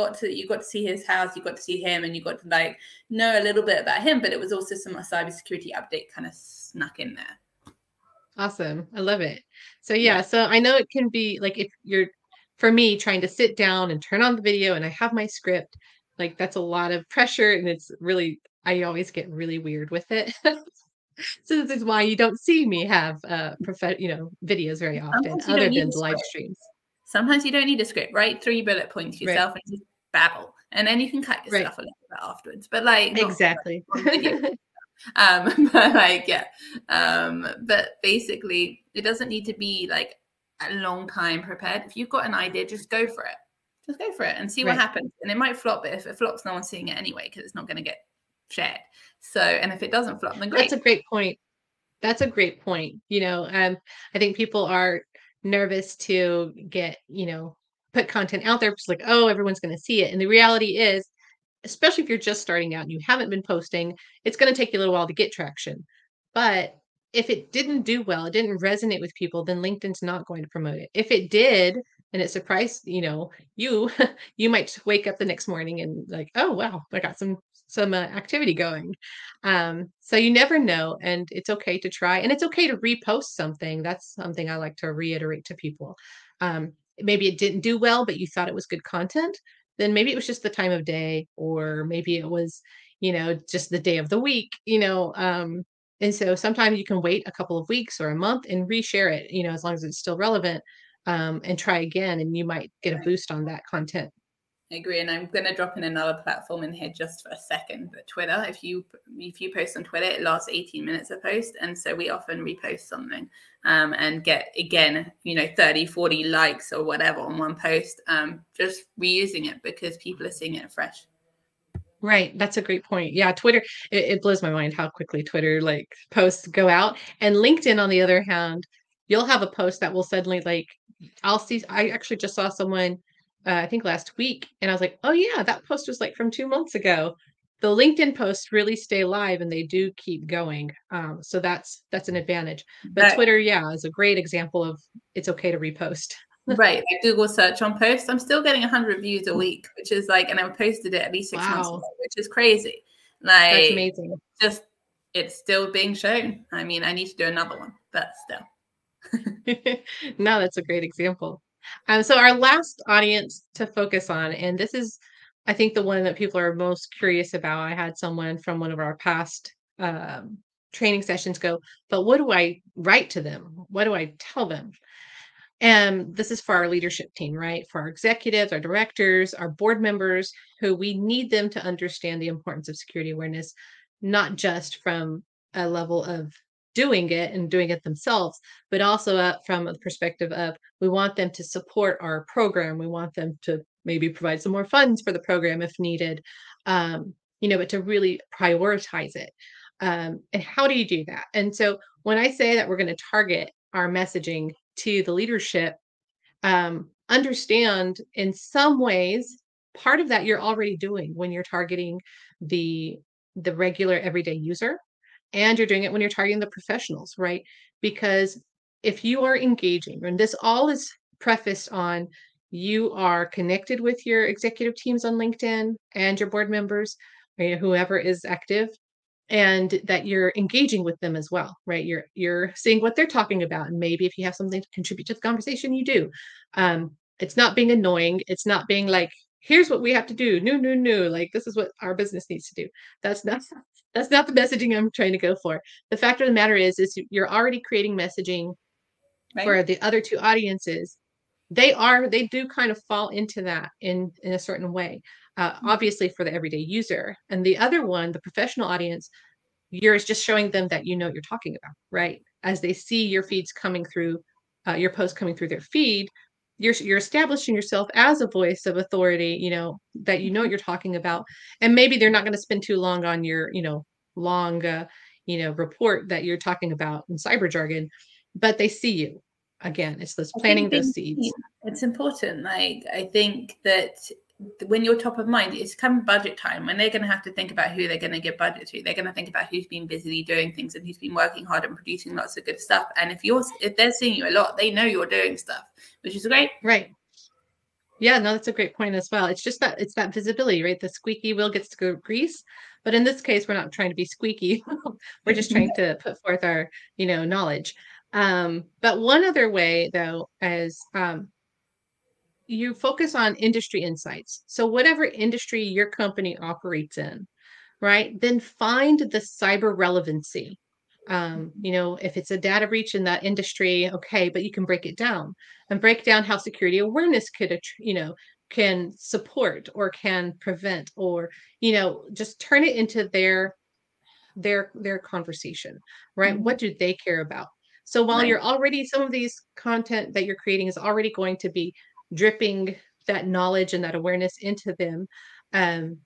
S2: got to see his house, you got to see him, and you got to like know a little bit about him. But it was also some cybersecurity update kind of snuck in there.
S1: Awesome. I love it. So
S2: Yeah.
S1: yeah, so I know it can be like if you're for me trying to sit down and turn on the video and I have my script, like that's a lot of pressure and it's really I always get really weird with it. So this is why you don't see me have videos very often
S2: Sometimes you
S1: other
S2: don't need
S1: than
S2: a
S1: live
S2: script.
S1: streams.
S2: Sometimes you don't need a script. Write 3 bullet points
S1: Right.
S2: yourself and just babble, and then you can cut
S1: Right.
S2: yourself a little bit afterwards. But like not
S1: Exactly.
S2: on video. But like yeah. But basically, it doesn't need to be like a long time prepared. If you've got an idea, just go for it. Just go for it and see what
S1: Right.
S2: happens. And it might flop, but if it flops, no one's seeing it anyway because it's not going to get shared. So, and if it doesn't flop, then
S1: That's
S2: great.
S1: a great point. That's a great point. I think people are nervous to put content out there because like, oh, everyone's going to see it. And the reality is, especially if you're just starting out and you haven't been posting, it's going to take you a little while to get traction. But if it didn't do well, it didn't resonate with people, then LinkedIn's not going to promote it. If it did, and it surprised, you, you might wake up the next morning and like, oh wow, I got some activity going. So you never know, and it's okay to try, and it's okay to repost something. That's something I like to reiterate to people. Maybe it didn't do well, but you thought it was good content, then maybe it was just the time of day, or maybe it was, just the day of the week, and so sometimes you can wait a couple of weeks or a month and reshare it, as long as it's still relevant, and try again, and you might get a boost on that content.
S2: I agree, and I'm going to drop in another platform in here just for a second. But Twitter, if you post on Twitter, it lasts 18 minutes a post, and so we often repost something and get again, 30, 40 likes or whatever on one post, just reusing it because people are seeing it fresh.
S1: Right. That's a great point. Yeah, Twitter, it blows my mind how quickly Twitter like posts go out. And LinkedIn, on the other hand, you'll have a post that will suddenly like I actually just saw someone I think last week and I was like, "Oh yeah, that post was like from 2 months ago." the LinkedIn posts really stay live and they do keep going. So that's an advantage. But
S2: That,
S1: Twitter, yeah, is a great example of it's okay to repost.
S2: right. Like Google search on posts, I'm still getting 100 views a week, which is like, and I posted it at least 6 months ago,
S1: Wow,
S2: which is crazy.
S1: that's
S2: Like,
S1: amazing.
S2: just it's still being shown. I mean, I need to do another one, but still.
S1: No, that's a great example. So our last audience to focus on, and this is, I think, the one that people are most curious about. I had someone from one of our past training sessions go, but what do I write to them? What do I tell them? And this is for our leadership team, right? For our executives, our directors, our board members, who we need them to understand the importance of security awareness, not just from a level of doing it and doing it themselves, but also from a perspective of we want them to support our program. We want them to maybe provide some more funds for the program if needed, but to really prioritize it. And how do you do that? And so when I say that we're going to target our messaging to the leadership, understand in some ways part of that you're already doing when you're targeting the regular everyday user, and you're doing it when you're targeting the professionals, right? Because if you are engaging, and this all is prefaced on, you are connected with your executive teams on LinkedIn and your board members, or whoever is active, and that you're engaging with them as well, right? You're seeing what they're talking about, and maybe if you have something to contribute to the conversation, you do. It's not being annoying. It's not being like, here's what we have to do. No, no, no. Like, this is what our business needs to do. That's not that's not the messaging I'm trying to go for. The fact of the matter is you're already creating messaging
S2: Right.
S1: for the other two audiences. They do kind of fall into that in a certain way. Obviously for the everyday user, and the other one, the professional audience, you're just showing them that you know what you're talking about, right? As they see your feeds coming through, your posts coming through their feed, you're establishing yourself as a voice of authority, that you know what you're talking about. And maybe they're not going to spend too long on your, long, report that you're talking about in cyber jargon, but they see you. Again, it's this
S2: I
S1: planting
S2: think
S1: those
S2: being seen,
S1: seeds.
S2: it's important. Like, I think that when you're top of mind, it's come budget time when they're going to have to think about who they're going to give budget to. They're going to think about who's been busily doing things and who's been working hard and producing lots of good stuff. And if they're seeing you a lot, they know you're doing stuff, which is great.
S1: Right. Yeah, no, that's a great point as well. It's that visibility, right? The squeaky wheel gets to go grease. But in this case, we're not trying to be squeaky. We're just trying to put forth our, knowledge. But one other way though is you focus on industry insights. So whatever industry your company operates in, right? Then find the cyber relevancy. If it's a data breach in that industry, okay, but you can break it down and break down how security awareness can support or can prevent, or, just turn it into their conversation, right?
S2: Mhm.
S1: What do they care about? So while
S2: Right.
S1: you're already, some of these content that you're creating is already going to be dripping that knowledge and that awareness into them, um,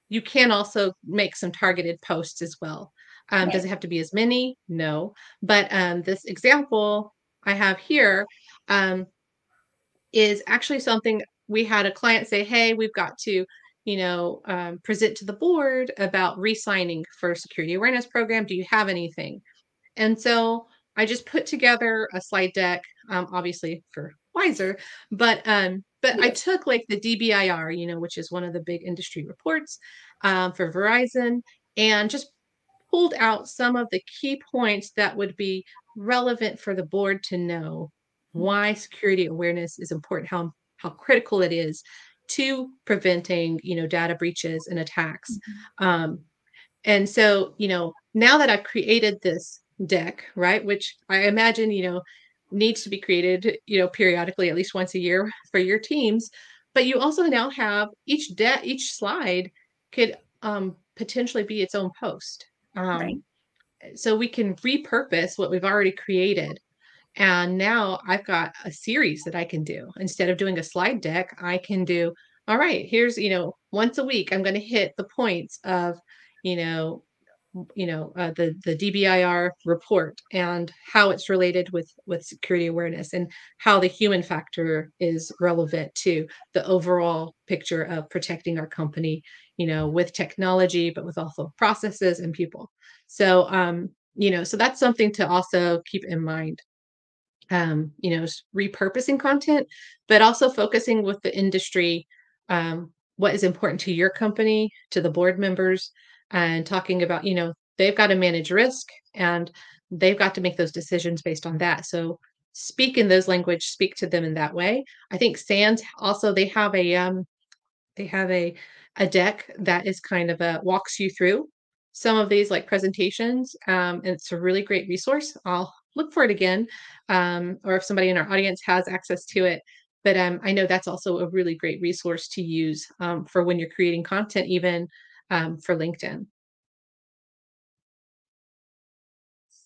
S1: you can also make some targeted posts as well. Does
S2: Right.
S1: it have to be as many? No. But this example I have here, is actually something we had a client say, hey, we've got to, present to the board about re-signing for a security awareness program. Do you have anything? And so I just put together a slide deck, obviously for Wizer, but I
S2: Yes.
S1: took like the DBIR, which is one of the big industry reports, for Verizon, and just pulled out some of the key points that would be relevant for the board to know why security awareness is important, how critical it is to preventing, data breaches and attacks. Um, and so, now that I've created this deck, right, which I imagine, needs to be created, periodically, at least once a year for your teams, but you also now have each slide could potentially be its own post.
S2: Right.
S1: So we can repurpose what we've already created. And now I've got a series that I can do. Instead of doing a slide deck, I can do, all right, here's, once a week, I'm going to hit the points of, you know, the DBIR report and how it's related with security awareness and how the human factor is relevant to the overall picture of protecting our company, with technology, but with also processes and people. So, so that's something to also keep in mind. Repurposing content, but also focusing with the industry, what is important to your company, to the board members, and talking about, they've got to manage risk and they've got to make those decisions based on that. So speak in those language, speak to them in that way. I think SANS also, they have a deck that is kind of walks you through some of these like presentations. And it's a really great resource. I'll look for it again, or if somebody in our audience has access to it. But I know that's also a really great resource to use for when you're creating content, even for LinkedIn.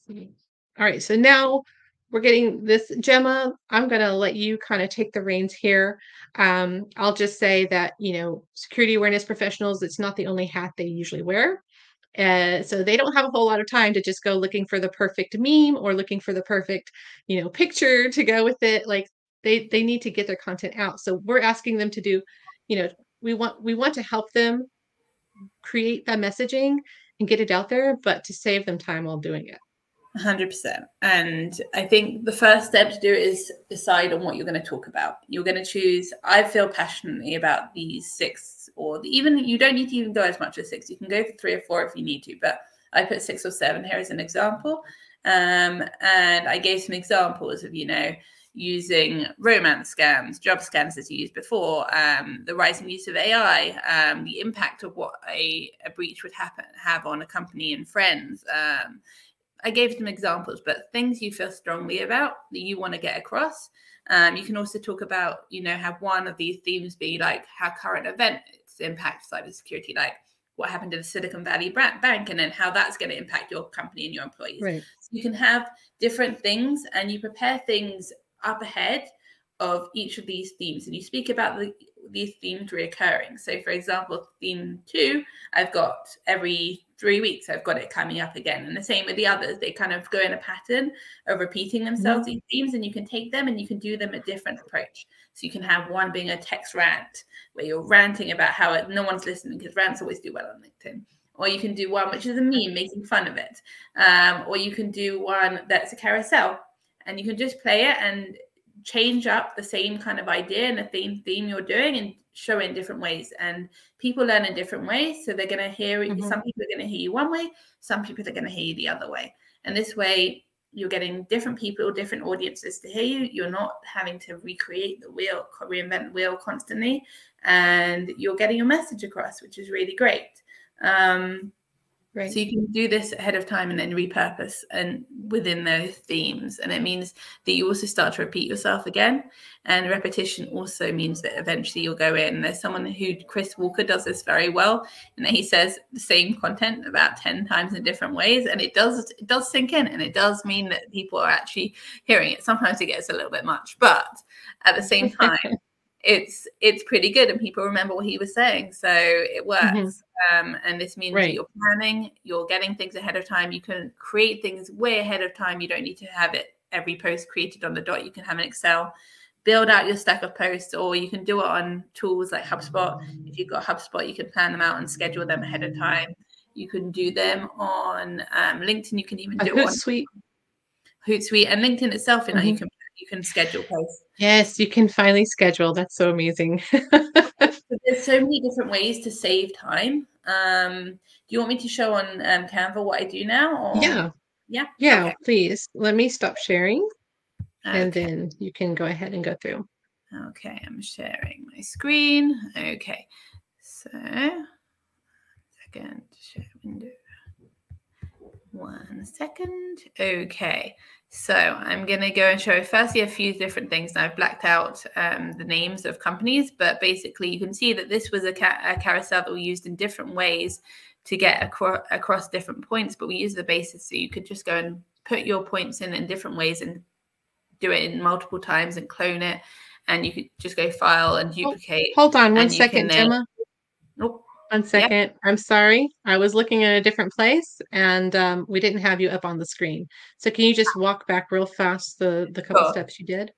S1: All right, so now we're getting this, Gemma. I'm going to let you kind of take the reins here. I'll just say that, security awareness professionals, it's not the only hat they usually wear. So they don't have a whole lot of time to just go looking for the perfect meme or looking for the perfect, picture to go with it. Like they need to get their content out. So we're asking them to do, we want to help them create that messaging and get it out there, but to save them time while doing it.
S2: 100%. And I think the first step to do it is decide on what you're going to talk about. You're going to choose, I feel passionately about these 6, or even you don't need to even go as much as 6. You can go for 3 or 4 if you need to, but I put 6 or 7 here as an example. And I gave some examples of, using romance scams, job scams as you used before, the rising use of AI, the impact of what a breach would have on a company and friends. I gave some examples, but things you feel strongly about that you want to get across. You can also talk about, have one of these themes be like how current events impact cybersecurity, like what happened to the Silicon Valley Bank, and then how that's going to impact your company and your employees.
S1: Right.
S2: So you can have different things, and you prepare things up ahead of each of these themes, and you speak about these themes reoccurring. So, for example, theme 2, I've got every 3 weeks, I've got it coming up again. And the same with the others. They kind of go in a pattern of repeating themselves, these themes, and you can take them and you can do them a different approach. So you can have one being a text rant, where you're ranting about how no one's listening, because rants always do well on LinkedIn. Or you can do one which is a meme, making fun of it. Or you can do one that's a carousel. And you can just play it and change up the same kind of idea and the same theme you're doing and show it in different ways. And people learn in different ways. So they're going to hear it. Some people are going to hear you one way. Some people are going to hear you the other way. And this way, you're getting different people, different audiences to hear you. You're not having to recreate the wheel, reinvent the wheel constantly. And you're getting your message across, which is really great. Right. So you can do this ahead of time and then repurpose and within those themes. And it means that you also start to repeat yourself again. And repetition also means that eventually you'll go in. There's someone Chris Walker does this very well. And he says the same content about 10 times in different ways. And it does sink in, and it does mean that people are actually hearing it. Sometimes it gets a little bit much, but at the same time, it's pretty good, and people remember what he was saying, so it works. And this means that you're planning, you're getting things ahead of time. You can create things way ahead of time. You don't need to have it every post created on the dot. You can have an Excel, build out your stack of posts, or you can do it on tools like HubSpot. If you've got HubSpot, you can plan them out and schedule them ahead of time. You can do them on LinkedIn. You can even do it on Hootsuite, and LinkedIn itself. You can schedule posts.
S1: Yes, you can finally schedule. That's so amazing.
S2: There's so many different ways to save time. Do you want me to show on Canva what I do now? Or?
S1: Yeah, okay. Please. Let me stop sharing, and then you can go ahead and go through.
S2: Okay, I'm sharing my screen. Okay, so second, share window. 1 second. Okay, so I'm going to go and show firstly a few different things. Now I've blacked out the names of companies, but basically you can see that this was a carousel that we used in different ways to get across different points, but we use the basis. So you could just go and put your points in different ways and do it in multiple times and clone it. And you could just go file and duplicate.
S1: Hold on 1 second, Gemma.
S2: Nope.
S1: One
S2: Yep,
S1: second. I'm sorry. I was looking in a different place and we didn't have you up on the screen. So can you just walk back real fast the couple
S2: sure.
S1: steps you did?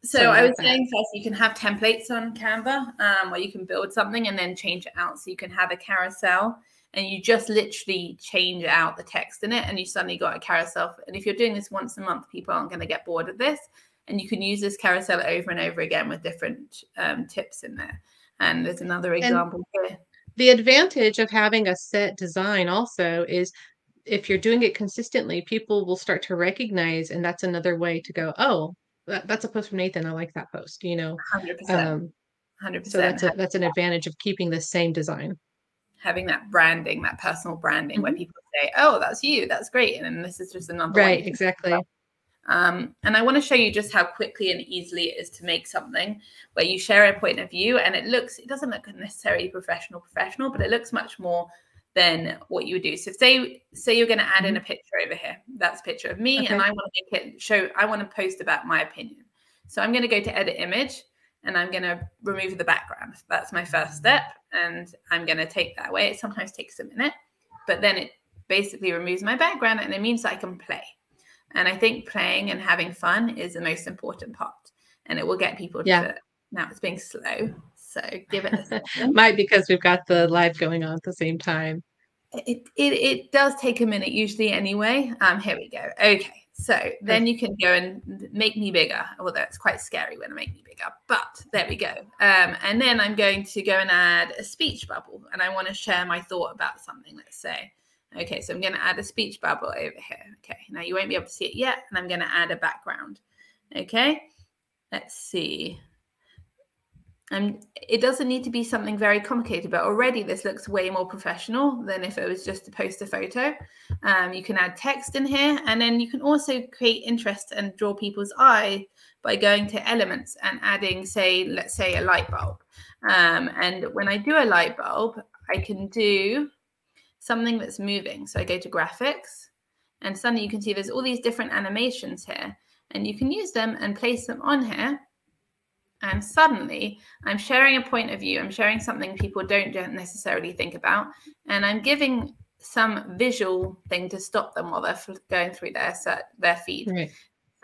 S2: So
S1: Sorry
S2: I was
S1: about that.
S2: saying first, you can have templates on Canva where you can build something and then change it out. So you can have a carousel and you just literally change out the text in it and you suddenly got a carousel. And if you're doing this once a month, people aren't going to get bored of this. And you can use this carousel over and over again with different tips in there. And there's another
S1: And
S2: example here.
S1: the advantage of having a set design also is if you're doing it consistently, people will start to recognize, and that's another way to go, oh, that's a post from Nathan. I like that post, you know.
S2: 100%.
S1: Um, so
S2: 100%.
S1: that's an advantage of keeping the same design.
S2: Having that branding, that personal branding where
S1: Mhm.
S2: people say, oh, that's you, that's great. And then this is just another one
S1: Right,
S2: you can.
S1: exactly.
S2: And I want to show you just how quickly and easily it is to make something where you share a point of view and it doesn't look necessarily professional, but it looks much more than what you would do. So say you're going to add in
S1: Mhm.
S2: a picture over here. That's a picture of me and
S1: Okay.
S2: I want to make it show, I want to post about my opinion. So I'm going to go to edit image and I'm going to remove the background. That's my first step. And I'm going to take that away. It sometimes takes a minute, but then it basically removes my background and it means that I can play. And I think playing and having fun is the most important part. And it will get people
S1: Yeah.
S2: to, now it's being slow. So give it a second.
S1: Might because we've got the live going on at the same time.
S2: It does take a minute usually anyway. Here we go. Okay. So then you can go and make me bigger. Although it's quite scary when I make me bigger, but there we go. And then I'm going to go and add a speech bubble and I want to share my thought about something, let's say. Okay, so I'm going to add a speech bubble over here. Okay, now you won't be able to see it yet. And I'm going to add a background. Okay, let's see. And it doesn't need to be something very complicated, but already this looks way more professional than if it was just to post a photo. You can add text in here, and then you can also create interest and draw people's eye by going to elements and adding, say, let's say a light bulb. And when I do a light bulb, I can do something that's moving. So I go to graphics, and suddenly you can see there's all these different animations here, and you can use them and place them on here. And suddenly I'm sharing a point of view. I'm sharing something people don't necessarily think about. And I'm giving some visual thing to stop them while they're going through their feed.
S1: Right.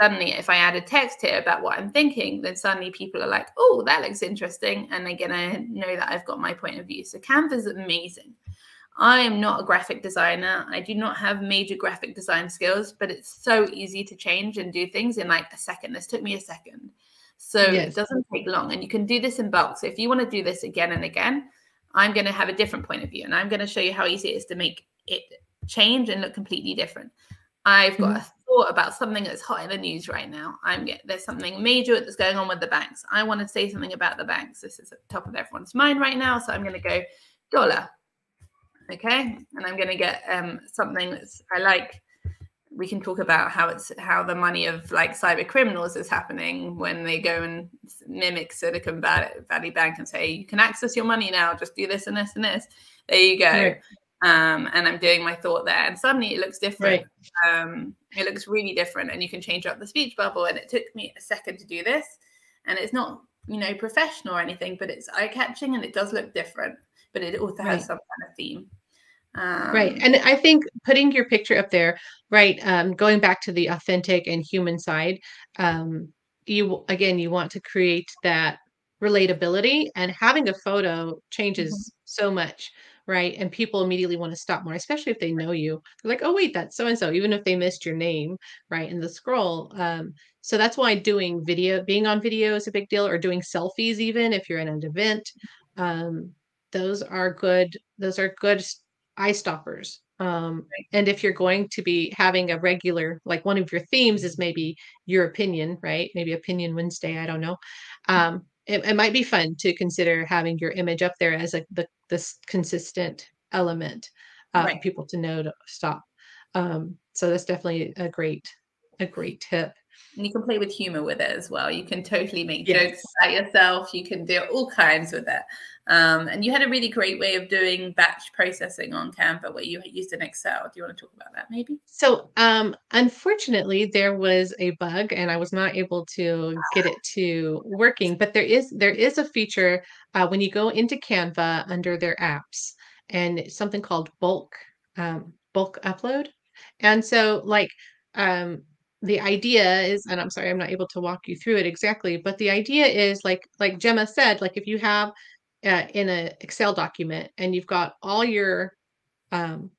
S2: Suddenly, if I add a text here about what I'm thinking, then suddenly people are like, oh, that looks interesting. And they're going to know that I've got my point of view. So Canva is amazing. I am not a graphic designer. I do not have major graphic design skills, but it's so easy to change and do things in like a second. This took me a second. So it
S1: Yes.
S2: doesn't take long. And you can do this in bulk. So if you want to do this again and again, I'm going to have a different point of view. And I'm going to show you how easy it is to make it change and look completely different. I've got a thought about something that's hot in the news right now. There's something major that's going on with the banks. I want to say something about the banks. This is at the top of everyone's mind right now. So I'm going to go dollar. Okay. And I'm going to get something that's I like. We can talk about how the money of like cyber criminals is happening when they go and mimic Silicon Valley Bank and say, you can access your money now, just do this and this and this. There you go.
S1: Right.
S2: And I'm doing my thought there. And suddenly it looks different.
S1: Right.
S2: It looks really different. And you can change up the speech bubble. And it took me a second to do this. And it's not, professional or anything, but it's eye-catching and it does look different. But it also has
S1: Right.
S2: some kind of theme.
S1: Right. And I think putting your picture up there, right, going back to the authentic and human side, you want to create that relatability, and having a photo
S2: Mhm.
S1: changes so much, right? And people immediately want to stop more, especially if they know you. They're like, oh wait, that's so and so, even if they missed your name, right, in the scroll. So that's why being on video is a big deal, or doing selfies, even if you're in an event. Um, those are good. Those are good eye stoppers. And if you're going to be having a regular, like one of your themes is maybe your opinion, right? Maybe Opinion Wednesday, I don't know. It might be fun to consider having your image up there as this consistent element for
S2: Right.
S1: people to know to stop. So that's definitely a great tip.
S2: And you can play with humor with it as well. You can totally make
S1: Yes.
S2: jokes about yourself. You can do all kinds with it. And you had a really great way of doing batch processing on Canva where you used an Excel. Do you want to talk about that maybe?
S1: So, unfortunately, there was a bug, and I was not able to get it to working. But there is a feature when you go into Canva under their apps, and it's something called bulk upload. And so like um the idea is, and I'm sorry, I'm not able to walk you through it exactly, but the idea is like Gemma said, like if you have in a Excel document and you've got all your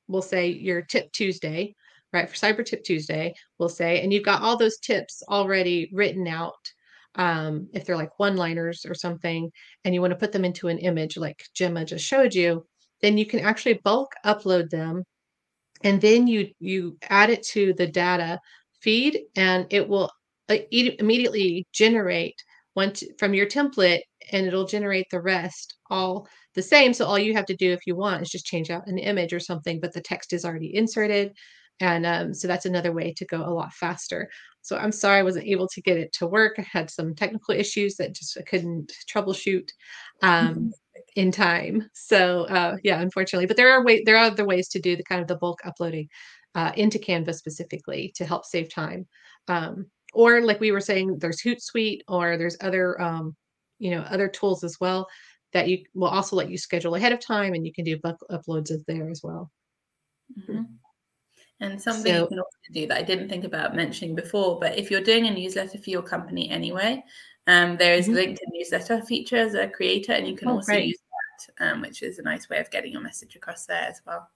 S1: we'll say your tip Tuesday, right? For Cyber Tip Tuesday, we'll say, and you've got all those tips already written out. If they're like one-liners or something, and you want to put them into an image like Gemma just showed you, then you can actually bulk upload them, and then you add it to the data feed, and it will immediately generate from your template, and it'll generate the rest all the same. So all you have to do if you want is just change out an image or something, but the text is already inserted. And so that's another way to go a lot faster. So I'm sorry I wasn't able to get it to work. I had some technical issues that just I couldn't troubleshoot. Um, in time. So yeah, unfortunately, but there are other ways to do the kind of the bulk uploading into Canva specifically to help save time. Or like we were saying, there's Hootsuite, or there's other other tools as well that you will also let you schedule ahead of time, and you can do bulk uploads of there as well.
S2: Mm-hmm. And something you
S1: So
S2: can also do that I didn't think about mentioning before, but if you're doing a newsletter for your company anyway, there is
S1: mhm.
S2: LinkedIn newsletter feature as a creator, and you can
S1: Oh,
S2: also
S1: right.
S2: use that, which is a nice way of getting your message across there as well.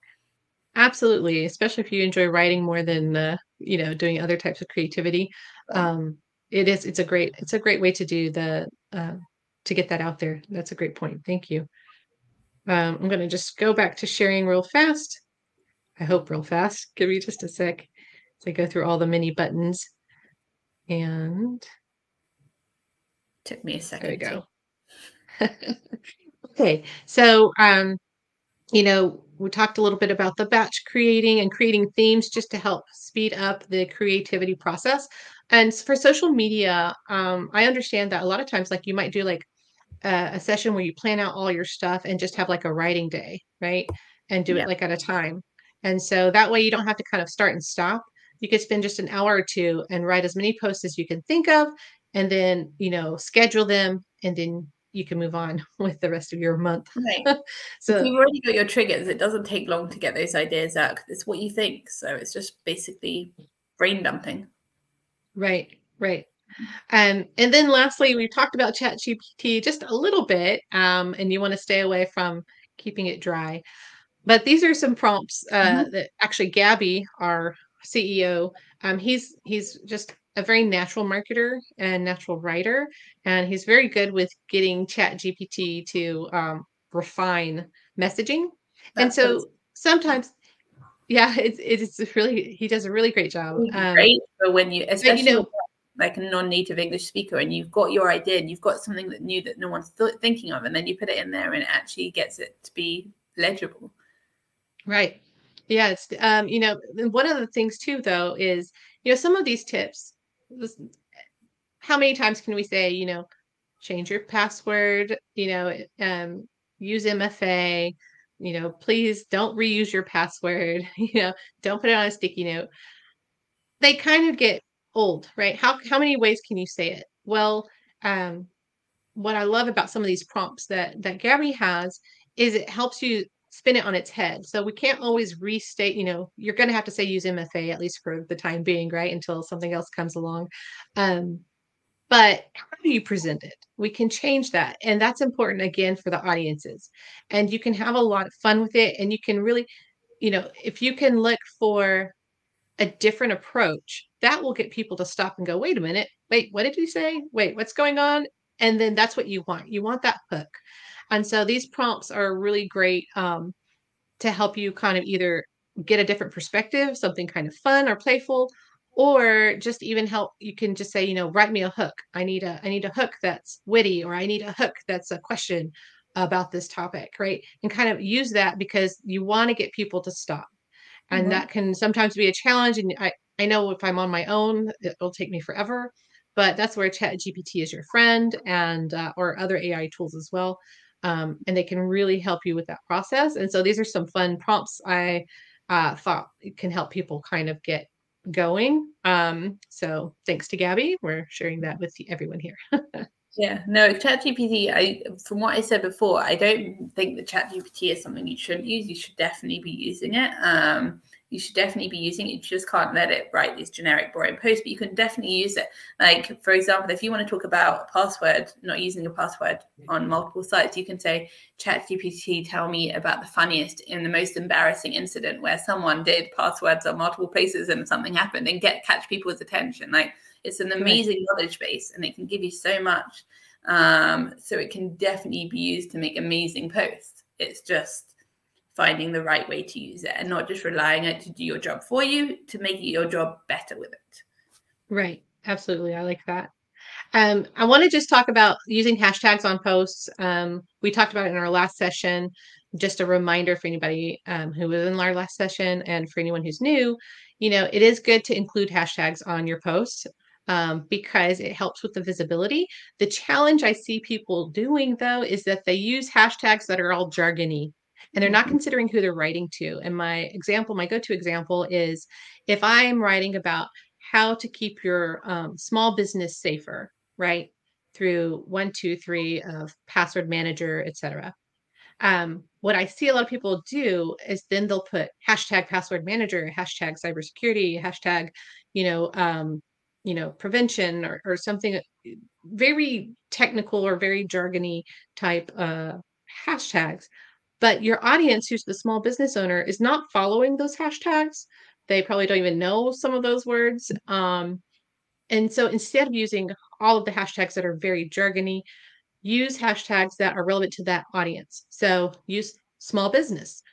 S1: Absolutely, especially if you enjoy writing more than doing other types of creativity. Um, it's a great way to do the to get that out there. That's a great point. Thank you. I'm going to just go back to sharing real fast. I hope real fast. Give me just a sec as I go through all the mini buttons. And
S2: Took me a
S1: there we
S2: second too.
S1: go. Okay, so we talked a little bit about the batch creating and creating themes just to help speed up the creativity process. And for social media, I understand that a lot of times, like you might do like a session where you plan out all your stuff and just have like a writing day, right? And do it
S2: Yeah.
S1: like at a time. And so that way you don't have to kind of start and stop. You could spend just an hour or two and write as many posts as you can think of, and then, schedule them, and then you can move on with the rest of your month.
S2: Right. If
S1: So,
S2: you've already got your triggers, it doesn't take long to get those ideas out because it's what you think. So it's just basically brain dumping.
S1: right, right. And then lastly, we talked about ChatGPT just a little bit, and you want to stay away from keeping it dry. But these are some prompts
S2: Mm-hmm.
S1: that actually Gabby, our CEO, he's just a very natural marketer and natural writer, and he's very good with getting ChatGPT to refine messaging. And
S2: That's what it's
S1: so sometimes, yeah, it's really he does a really great job.
S2: great for when you,
S1: But
S2: especially when you're like a non-native English speaker and you've got your idea and you've got something that new that no one's thinking of, and then you put it in there and it actually gets it to be legible.
S1: right. Yeah, it's and one of the things too though is, some of these tips, how many times can we say, change your password, use MFA, please don't reuse your password, don't put it on a sticky note. They kind of get old, right? How many ways can you say it? Well, um, what I love about some of these prompts that Gabby has is it helps you spin it on its head. So we can't always restate, you're going to have to say use MFA at least for the time being, right? Until something else comes along. Um, but how do you present it? We can change that. And that's important again for the audiences. And you can have a lot of fun with it. And you can really, if you can look for a different approach, that will get people to stop and go, wait a minute, wait, what did you say? Wait, what's going on? And then that's what you want. You want that hook. And so these prompts are really great to help you kind of either get a different perspective, something kind of fun or playful, or just even help. You can just say, write me a hook. I need a hook that's witty, or I need a hook that's a question about this topic, right? And kind of use that because you want to get people to stop. And
S2: Mm-hmm.
S1: that can sometimes be a challenge. And I know if I'm on my own, it'll take me forever. But that's where Chat GPT is your friend, and or other AI tools as well. And they can really help you with that process. And so these are some fun prompts I thought can help people kind of get going. So thanks to Gabby. We're sharing that with everyone here.
S2: Yeah, no, ChatGPT, from what I said before, I don't think that ChatGPT is something you shouldn't use. You should definitely be using it. You should definitely be using it. You just can't let it write these generic, boring posts, but you can definitely use it. Like, for example, if you want to talk about password, not using a password on multiple sites, you can say, ChatGPT, tell me about the funniest and the most embarrassing incident where someone did passwords on multiple places and something happened, and catch people's attention. Like, it's an amazing knowledge base, and it can give you so much. So it can definitely be used to make amazing posts. It's just finding the right way to use it and not just relying on it to do your job for you, to make your job better with it.
S1: Right. Absolutely. I like that. I want to just talk about using hashtags on posts. We talked about it in our last session. Just a reminder for anybody who was in our last session, and for anyone who's new, it is good to include hashtags on your posts because it helps with the visibility. The challenge I see people doing, though, is that they use hashtags that are all jargony, and they're not considering who they're writing to. And my go-to example is if I'm writing about how to keep your small business safer, right? Through 1, 2, 3 of password manager, etc. What I see a lot of people do is then they'll put hashtag password manager, hashtag cybersecurity, hashtag, prevention or something very technical or very jargony type hashtags. But your audience, who's the small business owner, is not following those hashtags. They probably don't even know some of those words. And so instead of using all of the hashtags that are very jargony, use hashtags that are relevant to that audience. So use small business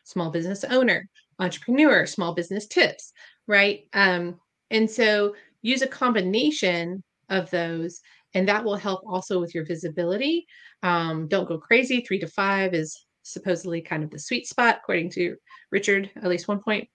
S1: owner, entrepreneur, small business tips, right? And so use a combination of those, and that will help also with your visibility. Don't go crazy. 3 to 5 is supposedly kind of the sweet spot, according to Richard, at least one point.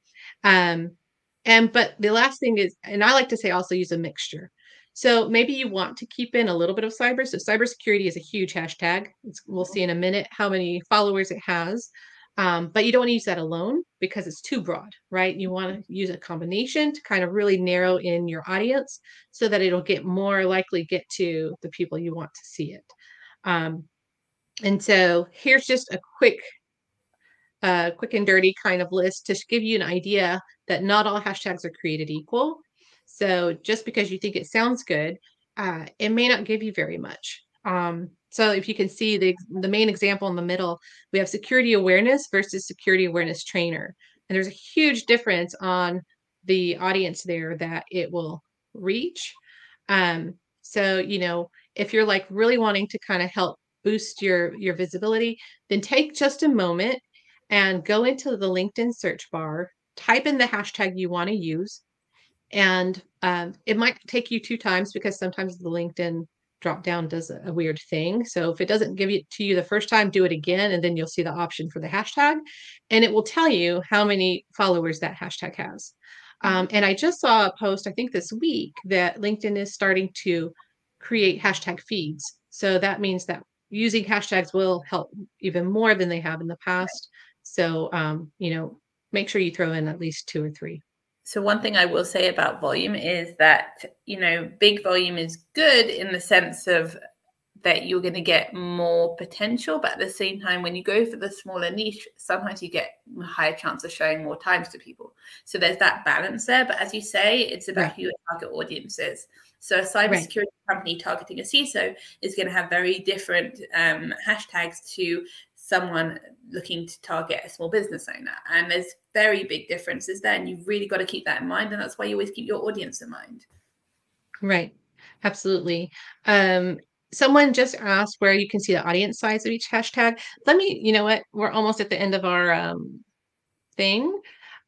S1: But the last thing is, and I like to say also use a mixture. So maybe you want to keep in a little bit of cyber. So cybersecurity is a huge hashtag. We'll see in a minute how many followers it has. But you don't want to use that alone because it's too broad, right? You want to use a combination to kind of really narrow in your audience so that it'll more likely get to the people you want to see it. And so here's just a quick and dirty kind of list to give you an idea that not all hashtags are created equal. So just because you think it sounds good, it may not give you very much. So if you can see the main example in the middle, we have security awareness versus security awareness trainer. And there's a huge difference on the audience there that it will reach. So, if you're like really wanting to kind of help boost your visibility, then take just a moment and go into the LinkedIn search bar, type in the hashtag you want to use. And it might take you 2 times because sometimes the LinkedIn drop down does a weird thing. So if it doesn't give it to you the first time, do it again, and then you'll see the option for the hashtag, and it will tell you how many followers that hashtag has. And I just saw a post, I think this week, that LinkedIn is starting to create hashtag feeds. So that means that using hashtags will help even more than they have in the past. So, make sure you throw in at least 2 or 3.
S2: So one thing I will say about volume is that, big volume is good in the sense of that you're going to get more potential, but at the same time, when you go for the smaller niche, sometimes you get a higher chance of showing more times to people. So there's that balance there. But as you say, it's about who your target audience is. So a cybersecurity company targeting a CISO is going to have very different hashtags to someone looking to target a small business owner. And there's very big differences there. And you've really got to keep that in mind. And that's why you always keep your audience in mind.
S1: Right. Absolutely. Someone just asked where you can see the audience size of each hashtag. You know what? We're almost at the end of our thing.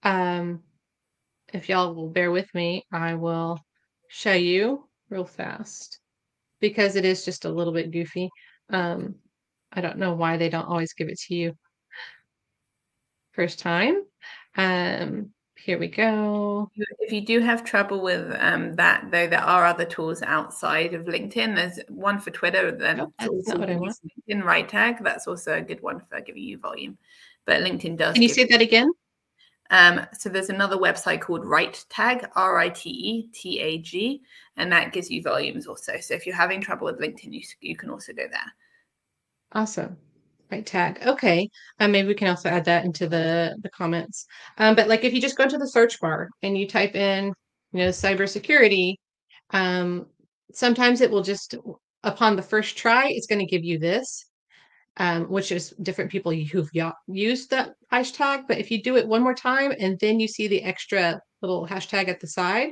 S1: If y'all will bear with me, I will show you real fast because it is just a little bit goofy. I don't know why they don't always give it to you first time. Here we go.
S2: If you do have trouble with that, though, there are other tools outside of LinkedIn. There's one for Twitter. Then
S1: that's not what I want.
S2: LinkedIn right tag. That's also a good one for giving you volume. But LinkedIn does.
S1: Can you say that again?
S2: So there's another website called RiteTag, RITETAG, and that gives you volumes also. So if you're having trouble with LinkedIn, you can also go there.
S1: Awesome. Right tag. Okay. Maybe we can also add that into the comments. But like if you just go into the search bar and you type in, cybersecurity, sometimes it will just, upon the first try, it's going to give you this, which is different people who've used that hashtag. But if you do it one more time and then you see the extra little hashtag at the side,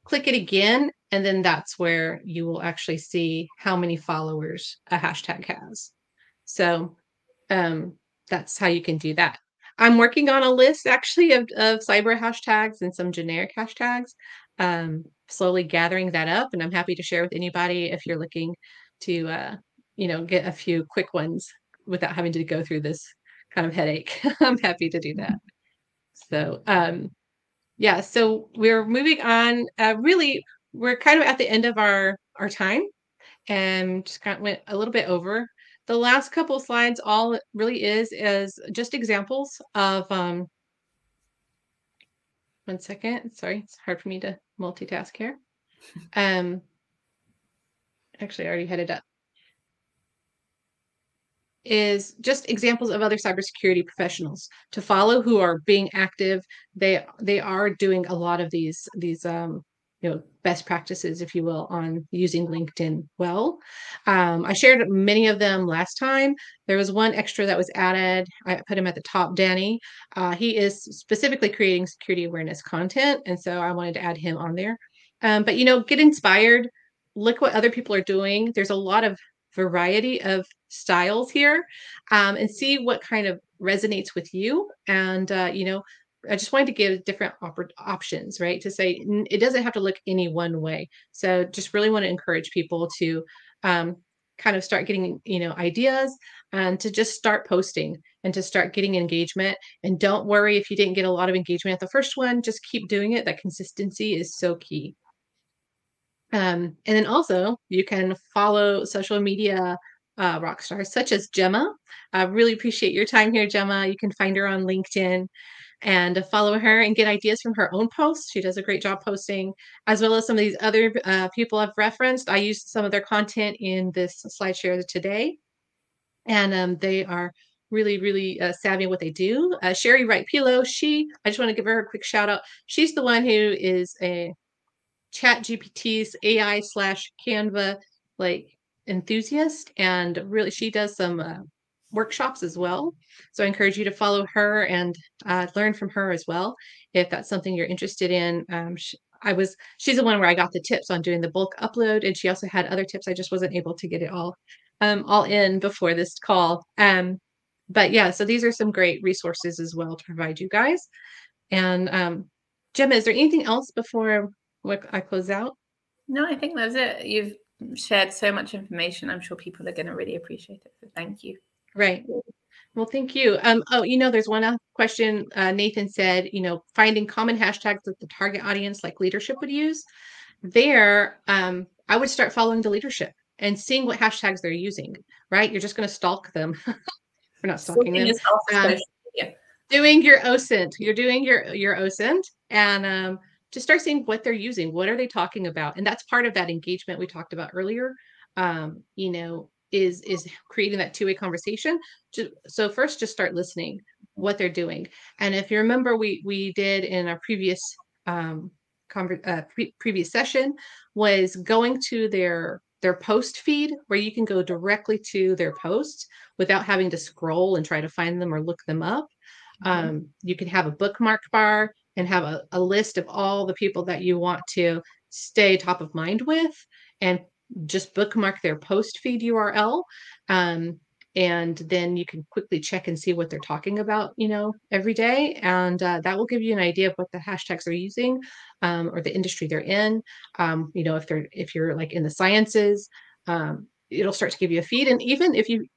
S1: click it again, and then that's where you will actually see how many followers a hashtag has. So that's how you can do that. I'm working on a list actually of cyber hashtags and some generic hashtags, slowly gathering that up. And I'm happy to share with anybody if you're looking to, get a few quick ones without having to go through this kind of headache. I'm happy to do that. So, yeah, so we're moving on. Really, we're kind of at the end of our time and just kind of went a little bit over. The last couple of slides, all it really is just examples of, one second, sorry, it's hard for me to multitask here. Actually, I already had it up. Is just examples of other cybersecurity professionals to follow who are being active. They are doing a lot of these best practices, if you will, on using LinkedIn well. I shared many of them last time. There was one extra that was added. I put him at the top, Danny. He is specifically creating security awareness content, and so I wanted to add him on there. But get inspired. Look what other people are doing. There's a lot of variety of styles here, and see what kind of resonates with you. And I just wanted to give different options, right? To say it doesn't have to look any one way. So just really want to encourage people to kind of start getting ideas, and to just start posting and to start getting engagement. And don't worry if you didn't get a lot of engagement at the first one. Just keep doing it. That consistency is so key. And then also you can follow social media rock stars such as Gemma. I really appreciate your time here, Gemma. You can find her on LinkedIn and follow her and get ideas from her own posts. She does a great job posting, as well as some of these other people I've referenced. I used some of their content in this slideshare today, and they are really, really savvy in what they do. Sherry Wright Pilo, I just want to give her a quick shout out. She's the one who is a ChatGPT's AI/Canva enthusiast, and really she does some workshops as well. So I encourage you to follow her and learn from her as well if that's something you're interested in. She's the one where I got the tips on doing the bulk upload, and she also had other tips. I just wasn't able to get it all in before this call. But yeah, so these are some great resources as well to provide you guys. And Gemma, is there anything else before I close out?
S2: No, I think that's it. You've shared so much information. I'm sure people are going to really appreciate it. So thank you.
S1: Right. Well, thank you. There's one question. Nathan said, finding common hashtags that the target audience like leadership would use. I would start following the leadership and seeing what hashtags they're using, right? You're just going to stalk them. We're not stalking them. Doing your OSINT. You're doing your OSINT, and just start seeing what they're using. What are they talking about? And that's part of that engagement we talked about earlier. Is creating that two-way conversation. So first, just start listening what they're doing. And if you remember, we did in our previous previous session was going to their post feed, where you can go directly to their posts without having to scroll and try to find them or look them up. You can have a bookmark bar and have a list of all the people that you want to stay top of mind with, and just bookmark their post feed URL. And then you can quickly check and see what they're talking about, every day. And that will give you an idea of what the hashtags are using, or the industry they're in. If you're like in the sciences, it'll start to give you a feed. And even if you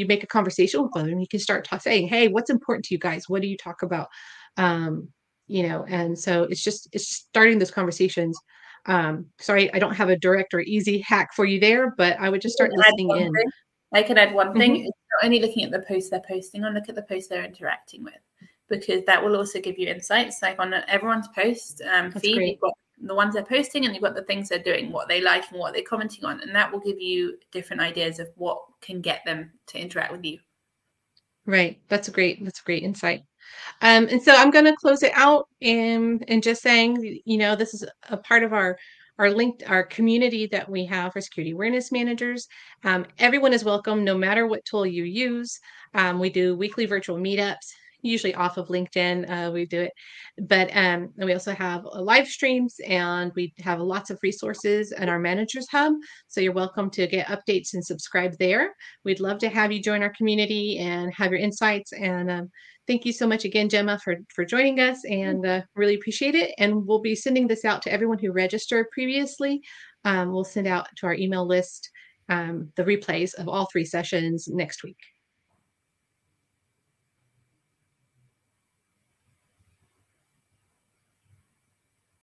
S1: make a conversation with them, you can start saying, hey, what's important to you guys? What do you talk about? And so it's just starting those conversations. Sorry, I don't have a direct or easy hack for you there, but I would just start listening in.
S2: I can add one thing. It's not only looking at the post they're posting on, look at the post they're interacting with. because that will also give you insights. Like on everyone's post
S1: That's
S2: feed,
S1: great.
S2: you've got the ones they're posting and you've got the things they're doing, what they like and what they're commenting on. And that will give you different ideas of what can get them to interact with you.
S1: Right. That's a great insight. And so I'm going to close it out and just saying, this is a part of our community that we have for security awareness managers. Everyone is welcome, no matter what tool you use. We do weekly virtual meetups, usually off of LinkedIn. We do it, but and we also have live streams, and we have lots of resources in our managers hub. So you're welcome to get updates and subscribe there. We'd love to have you join our community and have your insights. And thank you so much again, Gemma, for joining us, and really appreciate it. And we'll be sending this out to everyone who registered previously. We'll send out to our email list the replays of all 3 sessions next week.